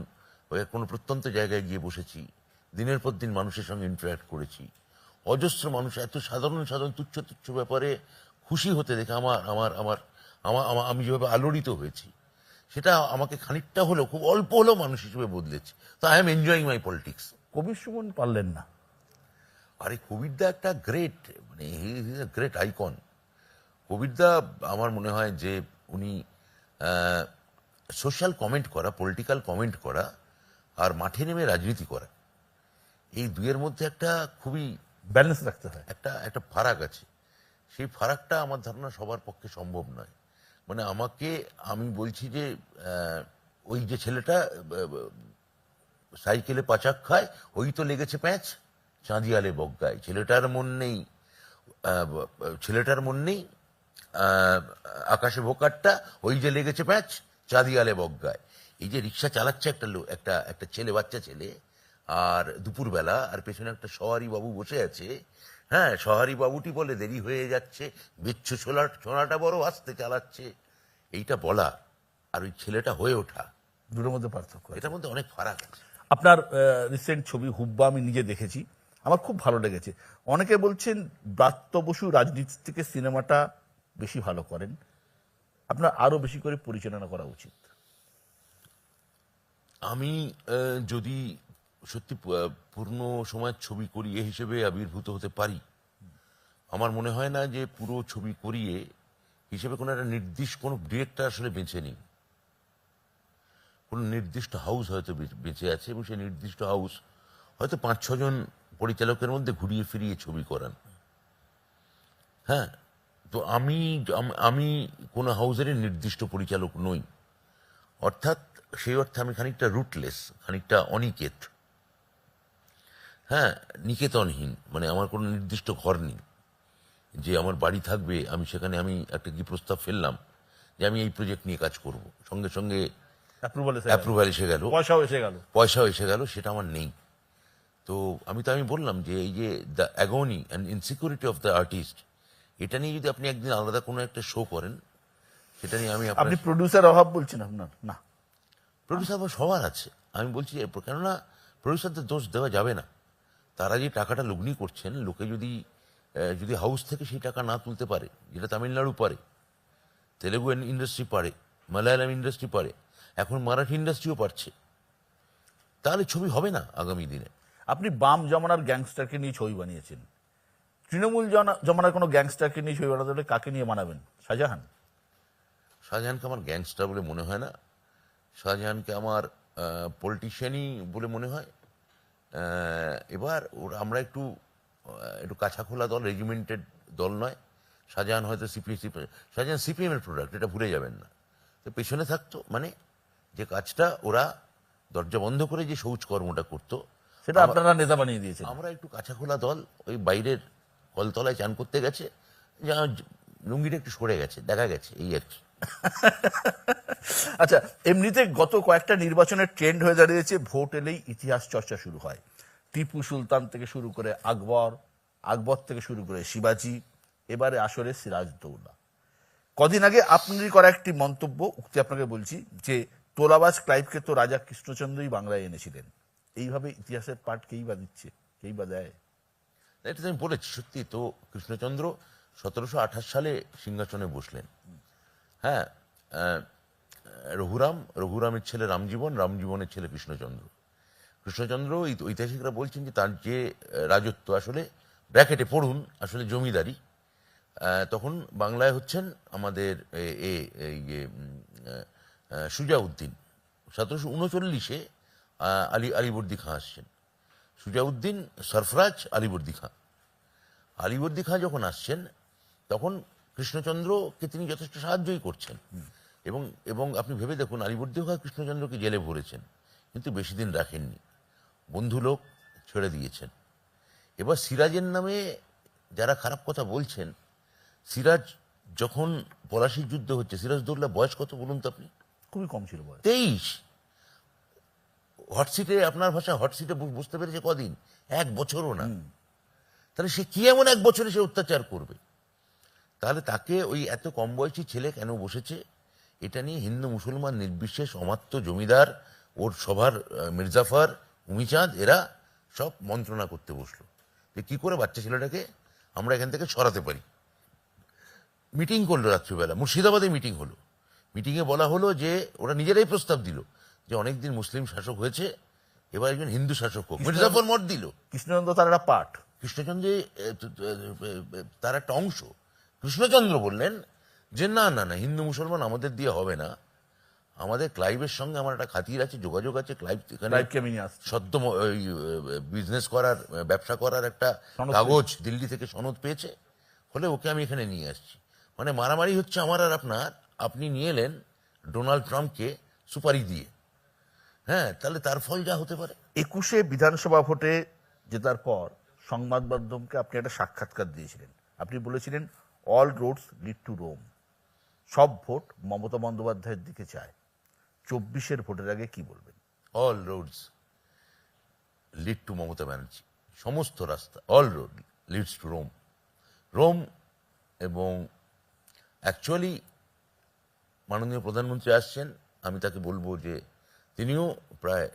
[SPEAKER 2] কোনো প্রত্যন্ত জায়গায় গিয়ে বসেছি, দিনের পর দিন মানুষের সঙ্গে ইন্টারাক্ট করেছি, অজস্র মানুষ এত সাধারণ সাধারণ তুচ্ছ তুচ্ছ ব্যাপারে খুশি হতে দেখে আমার আমার আমার আমার আমি যেভাবে আলোড়িত হয়েছি, সেটা আমাকে খানিকটা হলেও, খুব অল্প হলেও মানুষ হিসেবে বদলেছে। তো I am enjoying my politics.
[SPEAKER 1] Kabir Suman পারলেন না।
[SPEAKER 2] আরে কবিরদা একটা গ্রেট, মানে গ্রেট আইকন। কবিরদা আমার মনে হয় যে উনি সোশ্যাল কমেন্ট করা, পলিটিক্যাল কমেন্ট করা আর মাঠে নেমে রাজনীতি করা, এই দুইয়ের মধ্যে একটা খুবই
[SPEAKER 1] ব্যালেন্স রাখতে হয়।
[SPEAKER 2] একটা একটা ফারাক আছে। সেই ফারাকটা আমার ধারণা সবার পক্ষে সম্ভব নয়। মানে আমি বলছি যে ওই যে ছেলেটা সাইকেলে পাচাক খায়, ওই তো লেগেছে প্যাঁচ চাঁদিয়ালে বজ্ঞায়। ছেলেটার মন নেই আকাশে ভোকারটা, ওই যে লেগেছে প্যাঁচ চাঁদিয়ালে বজ্ঞায়। এই যে রিক্সা চালাচ্ছে একটা ছেলে, বাচ্চা ছেলে, আর দুপুরবেলা, আর পেছনে একটা সওয়ারি বাবু বসে আছে। হ্যাঁ, সওয়ারি বাবুটি বলে দেরি হয়ে যাচ্ছে, বিচ্ছু ছোলাটা বড় আস্তে চালাচ্ছে। এইটা বলা আর ওই ছেলেটা হয়ে ওঠা,
[SPEAKER 1] দুটোর মধ্যে পার্থক্য আছে।
[SPEAKER 2] এটার মধ্যে অনেক ফারাক আছে।
[SPEAKER 1] আপনার রিসেন্ট ছবি হুব্বা আমি নিজে দেখেছি, আমার খুব ভালো লেগেছে। অনেকে বলছেন ব্রাত্য বসু রাজনীতি থেকে সিনেমাটা বেশি ভালো করেন, আপনার আরো বেশি করে পরিচালনা করা উচিত।
[SPEAKER 2] আমি যদি সত্যি পূর্ণ সময়ের ছবি করি এ হিসেবে আবির্ভূত হতে পারি, আমার মনে হয় না যে পুরো ছবি করিয়ে হিসেবে কোনো একটা নির্দিষ্ট কোনো ডিরেক্টর আসলে বেঁচে নেই। কোনো নির্দিষ্ট হাউস হয়তো বেঁচে আছে, এবং সেই নির্দিষ্ট হাউস হয়তো 5-6 জন পরিচালকের মধ্যে ঘুরিয়ে ফিরিয়ে ছবি করান। হ্যাঁ, তো আমি কোনো হাউসেরই নির্দিষ্ট পরিচালক নই। অর্থাৎ সেই অর্থে আমি খানিকটা রুটলেস, খানিকটা অনিকেত। হ্যাঁ, নিকেতনহীন, মানে আমার কোনো নির্দিষ্ট ঘর নেই যে আমার বাড়ি থাকবে, আমি সেখানে আমি একটা কি প্রস্তাব ফেললাম যে আমি এই প্রজেক্ট নিয়ে কাজ করব, সঙ্গে সঙ্গে অ্যাপ্রুভাল এসে গেল, পয়সাও এসে গেল, সেটা আমার নেই। তো আমি বললাম যে এই যে the অ্যাগনি and insecurity of the artist, এটা নিয়ে যদি আপনি একদিন আলাদা কোনো একটা শো করেন, সেটা নিয়ে
[SPEAKER 1] আপনি প্রডিউসার অভাব বলছেন আপনার? না,
[SPEAKER 2] প্রডিউসার সবার আছে। আমি বলছি কেননা প্রডিউসারদের দোষ দেওয়া যাবে না। তারা যে টাকাটা লগ্নি করছেন, লোকে যদি হাউস থেকে সেই টাকা না তুলতে পারে, যেটা তামিলনাড়ু পারে, তেলেগু ইন্ডাস্ট্রি পারে, মালায়ালাম ইন্ডাস্ট্রি পারে, এখন মারাঠি ইন্ডাস্ট্রিও পারছে, তাহলে ছবি হবে না আগামী দিনে।
[SPEAKER 1] আপনি বাম জমানার গ্যাংস্টারকে নিয়ে ছবি বানিয়েছেন, তৃণমূল জমানার কোনো গ্যাংস্টারকে নিয়ে ছবি বানাতে হলে কাকে নিয়ে বানাবেন? শাহজাহান?
[SPEAKER 2] শাহজাহানকে আমার গ্যাংস্টার বলে মনে হয় না। শাহজাহানকে আমার পলিটিশিয়ানই বলে মনে হয়। এবার আমরা একটু কাছা খোলা দল, রেজিমেন্টেড দল নয়। শাহজাহান হয়তো শাহজাহান সিপিএম এর প্রোডাক্ট, এটা ভুলে যাবেন না। তো পেছনে থাকতো, মানে যে কাজটা ওরা দরজা বন্ধ করে যে শৌচ কর্মটা করতো,
[SPEAKER 1] সেটা আপনারা নেতা বানিয়ে দিয়েছেন।
[SPEAKER 2] আমরা একটু কাছা খোলা দল, ওই বাইরের কলতলায় চান করতে গেছে, লুঙ্গিটা একটু সরে গেছে, দেখা গেছে, এই আর কি।
[SPEAKER 1] আচ্ছা, এমনিতে গত কয়েকটা নির্বাচনের ট্রেন্ড হয়ে দাঁড়িয়েছে ভোট এলেই ইতিহাস চর্চা শুরু হয়। টিপু সুলতান থেকে শুরু করে আকবর থেকে শুরু করে শিবাজি, এবারে আসরে সিরাজদৌল্লা। কদিন আগে আপনি করা একটি মন্তব্য, উক্তি আপনাকে বলছি, যে তোলাবাজ ক্লাইভকে তো রাজা কৃষ্ণচন্দ্রই বাংলায় এনেছিলেন। এইভাবে ইতিহাসের পাঠ কেই বা দিচ্ছে, কেই বা দেয়?
[SPEAKER 2] এটা তো আমি বলেছি, সত্যি তো। কৃষ্ণচন্দ্র 1728 সালে সিংহাসনে বসলেন। হ্যাঁ, রঘুরামের ছেলে রামজীবনের ছেলে কৃষ্ণচন্দ্র ঐতিহাসিকরা বলছেন যে তার যে রাজত্ব, আসলে ব্র্যাকেটে পড়ুন, আসলে জমিদারি, তখন বাংলায় হচ্ছেন আমাদের সুজাউদ্দিন। 1739-এ আলিবর্দী খাঁ আসছেন। সুজাউদ্দিন সরফরাজ আলিবর্দী খাঁ যখন আসছেন, তখন কৃষ্ণচন্দ্রকে তিনি যথেষ্ট সাহায্যই করছেন। এবং আপনি ভেবে দেখুন, আলিবর্দী খাঁ কৃষ্ণচন্দ্রকে জেলে ভরেছেন, কিন্তু বেশি দিন রাখেননি, বন্ধু লোক ছেড়ে দিয়েছেন। এবার সিরাজের নামে যারা খারাপ কথা বলছেন, সিরাজ যখন পলাশির যুদ্ধ হচ্ছে, সিরাজদৌল্লা বয়স কত বলুন তো আপনি?
[SPEAKER 1] খুবই কম ছিল বয়স,
[SPEAKER 2] 23। হটসিটে, আপনার ভাষা হটসিটে বুঝতে পেরেছে কদিন? 1 বছরও না। তাহলে সে কি এমন 1 বছরে সে অত্যাচার করবে? তাহলে তাকে ওই এত কম বয়সী ছেলে কেন বসেছে, এটা নিয়ে হিন্দু মুসলমান নির্বিশেষ অমাত্য জমিদার, ওর সভার মির্জাফর, উমিচাঁদ, এরা সব মন্ত্রণা করতে বসলো যে কি করে বাচ্চা ছেলেটাকে আমরা এখান থেকে সরাতে পারি। মিটিং করলো রাত্রিবেলা, মুর্শিদাবাদে মিটিং হলো। মিটিংয়ে বলা হলো যে ওরা নিজেরাই প্রস্তাব দিল যে অনেকদিন মুসলিম শাসক হয়েছে, এবার একজন হিন্দু শাসক হোক। মির্জাফর মত দিল।
[SPEAKER 1] কৃষ্ণচন্দ্র তার একটা পাঠ,
[SPEAKER 2] কৃষ্ণচন্দ্র তার একটা অংশ। কৃষ্ণচন্দ্র বললেন যে না না না, হিন্দু মুসলমান আমাদের দিয়ে হবে না, আমাদের ক্লাইভের সঙ্গে আমার একটা খাতির আছে, যোগাযোগ আছে। ক্লাইভ এখানে
[SPEAKER 1] লাইভকে আমি নিয়ে আসছি।
[SPEAKER 2] সদ্য বিজনেস করার, ব্যবসা করার একটা
[SPEAKER 1] সনদ
[SPEAKER 2] কাগজ দিল্লি থেকে সনদ পেয়েছে, ফলে ওকে আমি এখানে নিয়ে আসছি। মানে মারামারি হচ্ছে আমার আর আপনার। আপনি নিয়ে এলেন ডোনাল্ড ট্রাম্পকে সুপারি দিয়ে, হ্যাঁ, তাহলে তার ফল যা হতে পারে।
[SPEAKER 1] 21 বিধানসভা ভোটে জেতার পর সংবাদ মাধ্যমকে আপনি একটা সাক্ষাৎকার দিয়েছিলেন। আপনি বলেছিলেন all roads lead to Rome, সব ভোট মমতা বন্দ্যোপাধ্যায়ের দিকে চায়। 24-এর ভোটের আগে কি বলবেন?
[SPEAKER 2] All roads lead to Mamata Banerjee, সমস্ত রাস্তা, all road leads to Rome. Rome এবং অ্যাকচুয়ালি মাননীয় প্রধানমন্ত্রী আসছেন, আমি তাকে বলবো যে তিনিও প্রায়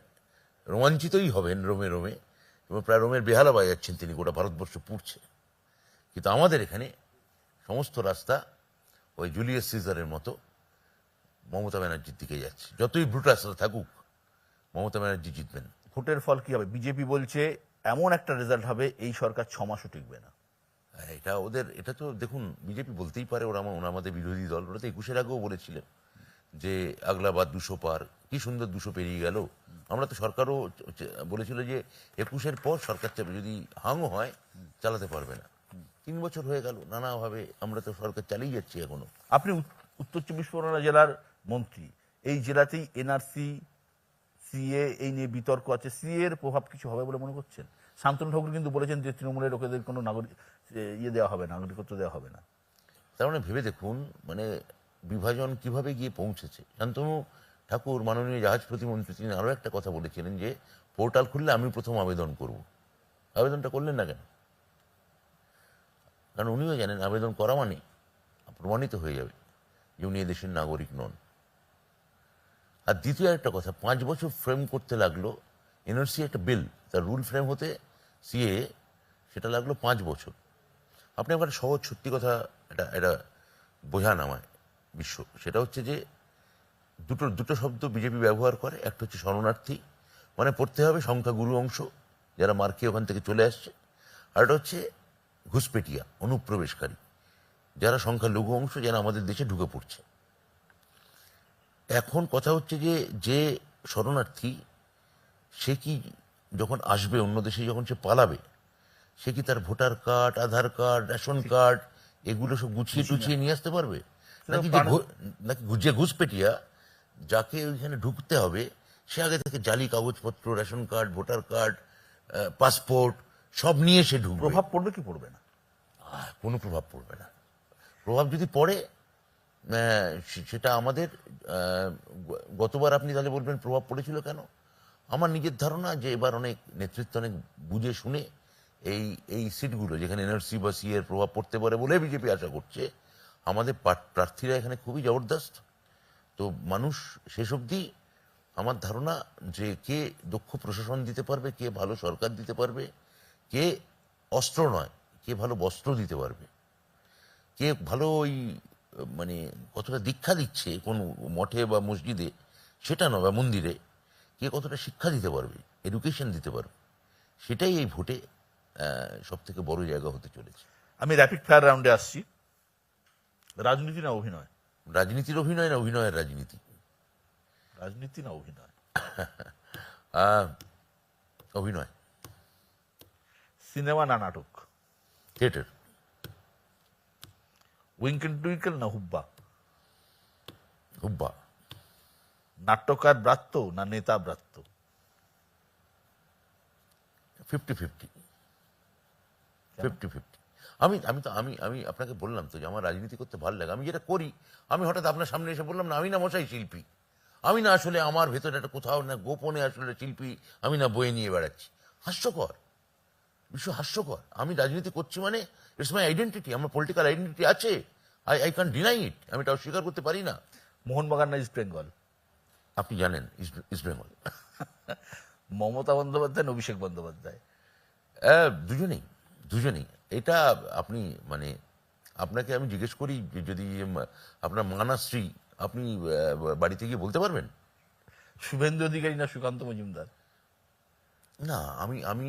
[SPEAKER 2] রোমাঞ্চিতই হবেন রোমে রোমে, এবং প্রায় রোমের বেহালা বাজাচ্ছেন তিনি, গোটা ভারতবর্ষ পুড়ছে। কিন্তু আমাদের এখানে সমস্ত রাস্তা ওই জুলিয়াস সিজারের মতো মমতা ব্যানার্জির দিকে যাচ্ছে। যতই ব্রুটাসরা থাকুক, মমতা ব্যানার্জি জিতবেন।
[SPEAKER 1] ভোটের ফল কি হবে? বিজেপি বলছে এমন একটা রেজাল্ট হবে এই সরকার 6 মাসও টিকবে না।
[SPEAKER 2] এটা ওদের, এটা তো দেখুন, বিজেপি বলতেই পারে, ওরা আমাদের বিরোধী দল। ওরা তো 21-এর আগেও বলেছিলেন যে আগলাবাদ 200 পার, কি সুন্দর 200 পেরিয়ে গেল। আমরা তো, সরকারও বলেছিল যে 21-এর পর সরকার চাপে যদি হাঙও হয় চালাতে পারবে না। 3 বছর হয়ে গেল, নানাভাবে আমরা তো সরকার চালিয়ে যাচ্ছি এখনো।
[SPEAKER 1] আপনি উত্তর 24 পরগনা জেলার মন্ত্রী, এই জেলাতেই এনআরসি, সিএ এই নিয়ে বিতর্ক আছে, সিএ এর প্রভাব কিছু হবে বলে মনে করছেন? শান্তনু ঠাকুর কিন্তু বলেছেন যে তৃণমূলের লোকেদের কোনো দেওয়া হবে না, নাগরিকত্ব দেওয়া হবে না।
[SPEAKER 2] তার মানে ভেবে দেখুন, মানে বিভাজন কিভাবে গিয়ে পৌঁছেছে। শান্তনু ঠাকুর, মাননীয় জাহাজ প্রতিমন্ত্রী, তিনি আরও একটা কথা বলেছিলেন যে পোর্টাল খুললে আমি প্রথম আবেদন করব। আবেদনটা করলেন না কেন? কারণ উনিও জানেন আবেদন করা মানে প্রমাণিত হয়ে যাবে যে উনি এদেশের নাগরিক নন। আর দ্বিতীয় একটা কথা, 5 বছর ফ্রেম করতে লাগলো এনআরসি, একটা বিল, তার রুল ফ্রেম হতে সিএ, সেটা লাগলো 5 বছর। আপনি আমার সহজ সত্যি কথা এটা বোঝান আমায় বিশ্ব, সেটা হচ্ছে যে দুটো শব্দ বিজেপি ব্যবহার করে। একটা হচ্ছে শরণার্থী, মানে পড়তে হবে সংখ্যাগুরু অংশ যারা মার্কে ওখান থেকে চলে আসছে। আর একটা হচ্ছে ঘুষপেটিয়া, অনুপ্রবেশকারী, যারা সংখ্যালঘু অংশ, যারা আমাদের দেশে ঢুকে পড়ছে। এখন কথা হচ্ছে যে শরণার্থী, সে কি যখন আসবে অন্য দেশে, যখন সে পালাবে, সে কি তার ভোটার কার্ড, আধার কার্ড, রেশন কার্ড এগুলো সব গুছিয়ে টুছিয়ে নিয়ে আসতে পারবে? নাকি যে ঘুষপেটিয়া, যাকে ওইখানে ঢুকতে হবে, সে আগে থেকে জালি কাগজপত্র, ration card, voter card, passport সব নিয়ে সে ঢুকবে?
[SPEAKER 1] প্রভাব পড়বে কি পড়বে না?
[SPEAKER 2] কোনো প্রভাব পড়বে না। প্রভাব যদি পড়ে, সেটা আমাদের, গতবার আপনি তাহলে বলবেন প্রভাব পড়েছিল কেন? আমার নিজের ধারণা যে এবার অনেক নেতৃত্ব অনেক বুঝে শুনে এই সিটগুলো যেখানে এনআরসি বা সি এর প্রভাব পড়তে পারে বলে বিজেপি আশা করছে, আমাদের প্রার্থীরা এখানে খুবই জবরদস্ত। তো মানুষ শেষ অবধি, আমার ধারণা যে কে দক্ষ প্রশাসন দিতে পারবে, কে ভালো সরকার দিতে পারবে, কে অস্ত্র নয় কে ভালো বস্ত্র দিতে পারবে, কে ভালো ওই মানে কতটা দীক্ষা দিচ্ছে কোন মঠে বা মসজিদে, সেটা নয়, বা মন্দিরে, কে কতটা শিক্ষা দিতে পারবে, এডুকেশন দিতে পারবে, সেটাই এই ভোটে সব থেকে বড় জায়গা হতে চলেছে।
[SPEAKER 1] আমি র্যাপিড ফায়ার রাউন্ডে আসছি। রাজনীতি না অভিনয়?
[SPEAKER 2] রাজনীতির অভিনয় না অভিনয়ের রাজনীতি?
[SPEAKER 1] রাজনীতি না অভিনয়?
[SPEAKER 2] অভিনয়।
[SPEAKER 1] সিনেমা না নাটক?
[SPEAKER 2] থিয়েটার।
[SPEAKER 1] উইঙ্কেল টুইঙ্কেল না হুব্বা?
[SPEAKER 2] হুব্বা।
[SPEAKER 1] নাট্যকার ব্রাত্য না নেতা ব্রাত্য?
[SPEAKER 2] 50-50। 50-50। আমি আপনাকে বললাম তো যে আমার রাজনীতি করতে ভালো লাগে। আমি যেটা করি, আমি হঠাৎ আপনার সামনে এসে বললাম না, আমি না মশাই শিল্পী, আমি না আসলে আমার ভেতরে একটা কোথাও না গোপনে আসলে শিল্পী, আমি না বয়ে নিয়ে বেড়াচ্ছি। হাস্যকর, বিশ্ব হাস্যকর। আমি রাজনীতি করছি মানে ইটস মাই আইডেন্টিটি, আমার পলিটিক্যাল আইডেন্টিটি আছে। আই ক্যান ডিনাই ইট, আমি এটা অস্বীকার করতে পারি না।
[SPEAKER 1] মোহনবাগান না ইস্ট বেঙ্গল?
[SPEAKER 2] আপনি জানেন ইস্ট বেঙ্গল।
[SPEAKER 1] মমতা বন্দ্যোপাধ্যায় না অভিষেক বন্দ্যোপাধ্যায়?
[SPEAKER 2] দুজনেই। এটা আপনি মানে, আপনাকে আমি জিজ্ঞেস করি যে যদি আপনার মানাশ্রী, আপনি বাড়িতে গিয়ে বলতে পারবেন?
[SPEAKER 1] শুভেন্দু অধিকারী না সুকান্ত মজুমদার?
[SPEAKER 2] না, আমি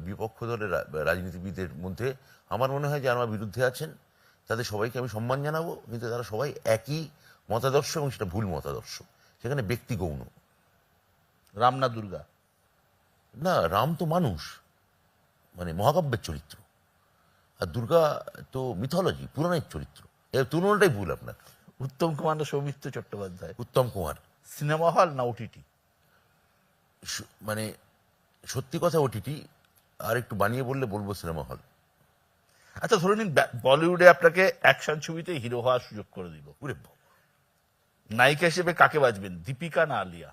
[SPEAKER 2] বিপক্ষ দলের রাজনীতিবিদদের মধ্যে আমার মনে হয় যে আমার বিরুদ্ধে আছেন তাদের সবাইকে আমি সম্মান জানাবো, কিন্তু তারা সবাই একই মতাদর্শ এবং সেটা ভুল মতাদর্শ। সেখানে ব্যক্তি গৌণ।
[SPEAKER 1] রাম না দুর্গা?
[SPEAKER 2] না, রাম তো মানুষ, মানে মহাকাব্যের চরিত্র, আর দুর্গা তো মিথোলজি, পুরাণের চরিত্র। এর তুলনাটাই ভুল আপনার।
[SPEAKER 1] উত্তম কুমার না সৌমিত্র চট্টোপাধ্যায়?
[SPEAKER 2] উত্তম কুমার।
[SPEAKER 1] সিনেমা হল না ওটিটি?
[SPEAKER 2] মানে সত্যি কথা ওটিটি, আর একটু বানিয়ে বললে বলবো সিনেমা হল।
[SPEAKER 1] আচ্ছা ধরে নিন বলিউডে আপনাকে অ্যাকশন ছবিতে হিরো হওয়ার সুযোগ করে দিল,
[SPEAKER 2] ওরে বাবা!
[SPEAKER 1] নায়িকা হিসেবে কাকে বাঁচবেন, দীপিকা না আলিয়া?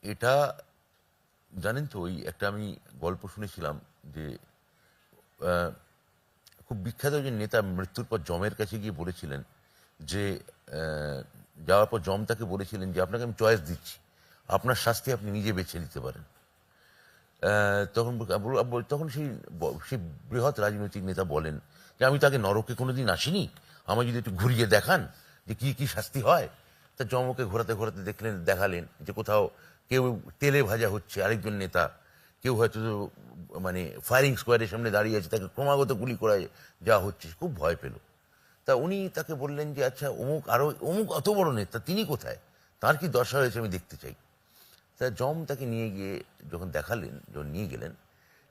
[SPEAKER 2] এটা জানেন তো, ওই একটা আমি গল্প শুনেছিলাম যে খুব বিখ্যাত একজন নেতা মৃত্যুর পর যমের কাছে গিয়ে বলেছিলেন যে যাওয়ার পর যম তাকে বলেছিলেন যে আপনাকে আমি চয়েস দিচ্ছি, আপনার শাস্তি আপনি নিজে বেছে নিতে পারেন। তখন সেই বৃহৎ রাজনৈতিক নেতা বলেন যে আমি তাকে নরকে কোনোদিন আসিনি, আমায় যদি একটু ঘুরিয়ে দেখান যে কি কি শাস্তি হয়। তা যমকে ঘোরাতে ঘোরাতে দেখালেন যে কোথাও কেউ তেলে ভাজা হচ্ছে, আরেকজন নেতা কেউ হয়তো মানে ফায়ারিং স্কোয়াডের সামনে দাঁড়িয়ে আছে, তাকে ক্রমাগত গুলি করা যা হচ্ছে, খুব ভয় পেল। তা উনি তাকে বললেন যে আচ্ছা অমুক অত বড় নেতা, তিনি কোথায়, তার কি দশা হয়েছে আমি দেখতে চাই। তা যম তাকে নিয়ে গিয়ে যখন নিয়ে গেলেন,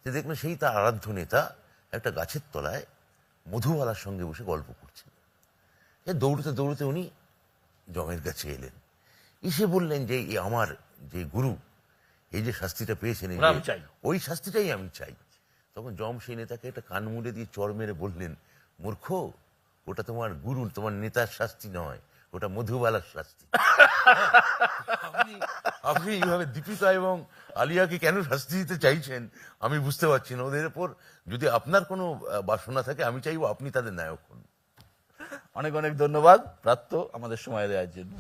[SPEAKER 2] যে দেখলেন সেই তার আরাধ্য নেতা একটা গাছের তলায় মধুবালার সঙ্গে বসে গল্প করছেন। দৌড়তে দৌড়তে উনি যমের কাছে এলেন, এসে বললেন যে আমার যে গুরু এই যে শাস্তিটা পেয়েছেন, ওই শাস্তিটাই আমি চাই। তখন যম সেই নেতাকে একটা কান মুড়ে দিয়ে চড় মেরে বললেন, মূর্খ, ওটা তোমার গুরু, তোমার নেতার শাস্তি নয়, ওটা মধুবালার শাস্তি। আপনি এইভাবে দীপিকা এবং আলিয়াকে কেন শাস্তি দিতে চাইছেন আমি বুঝতে পারছি না। ওদের উপর যদি আপনার কোনো বাসনা থাকে, আমি চাইবো আপনি তাদের নায়ক হন।
[SPEAKER 1] অনেক অনেক ধন্যবাদ প্রাত্য আমাদের সময় দেওয়ার জন্য।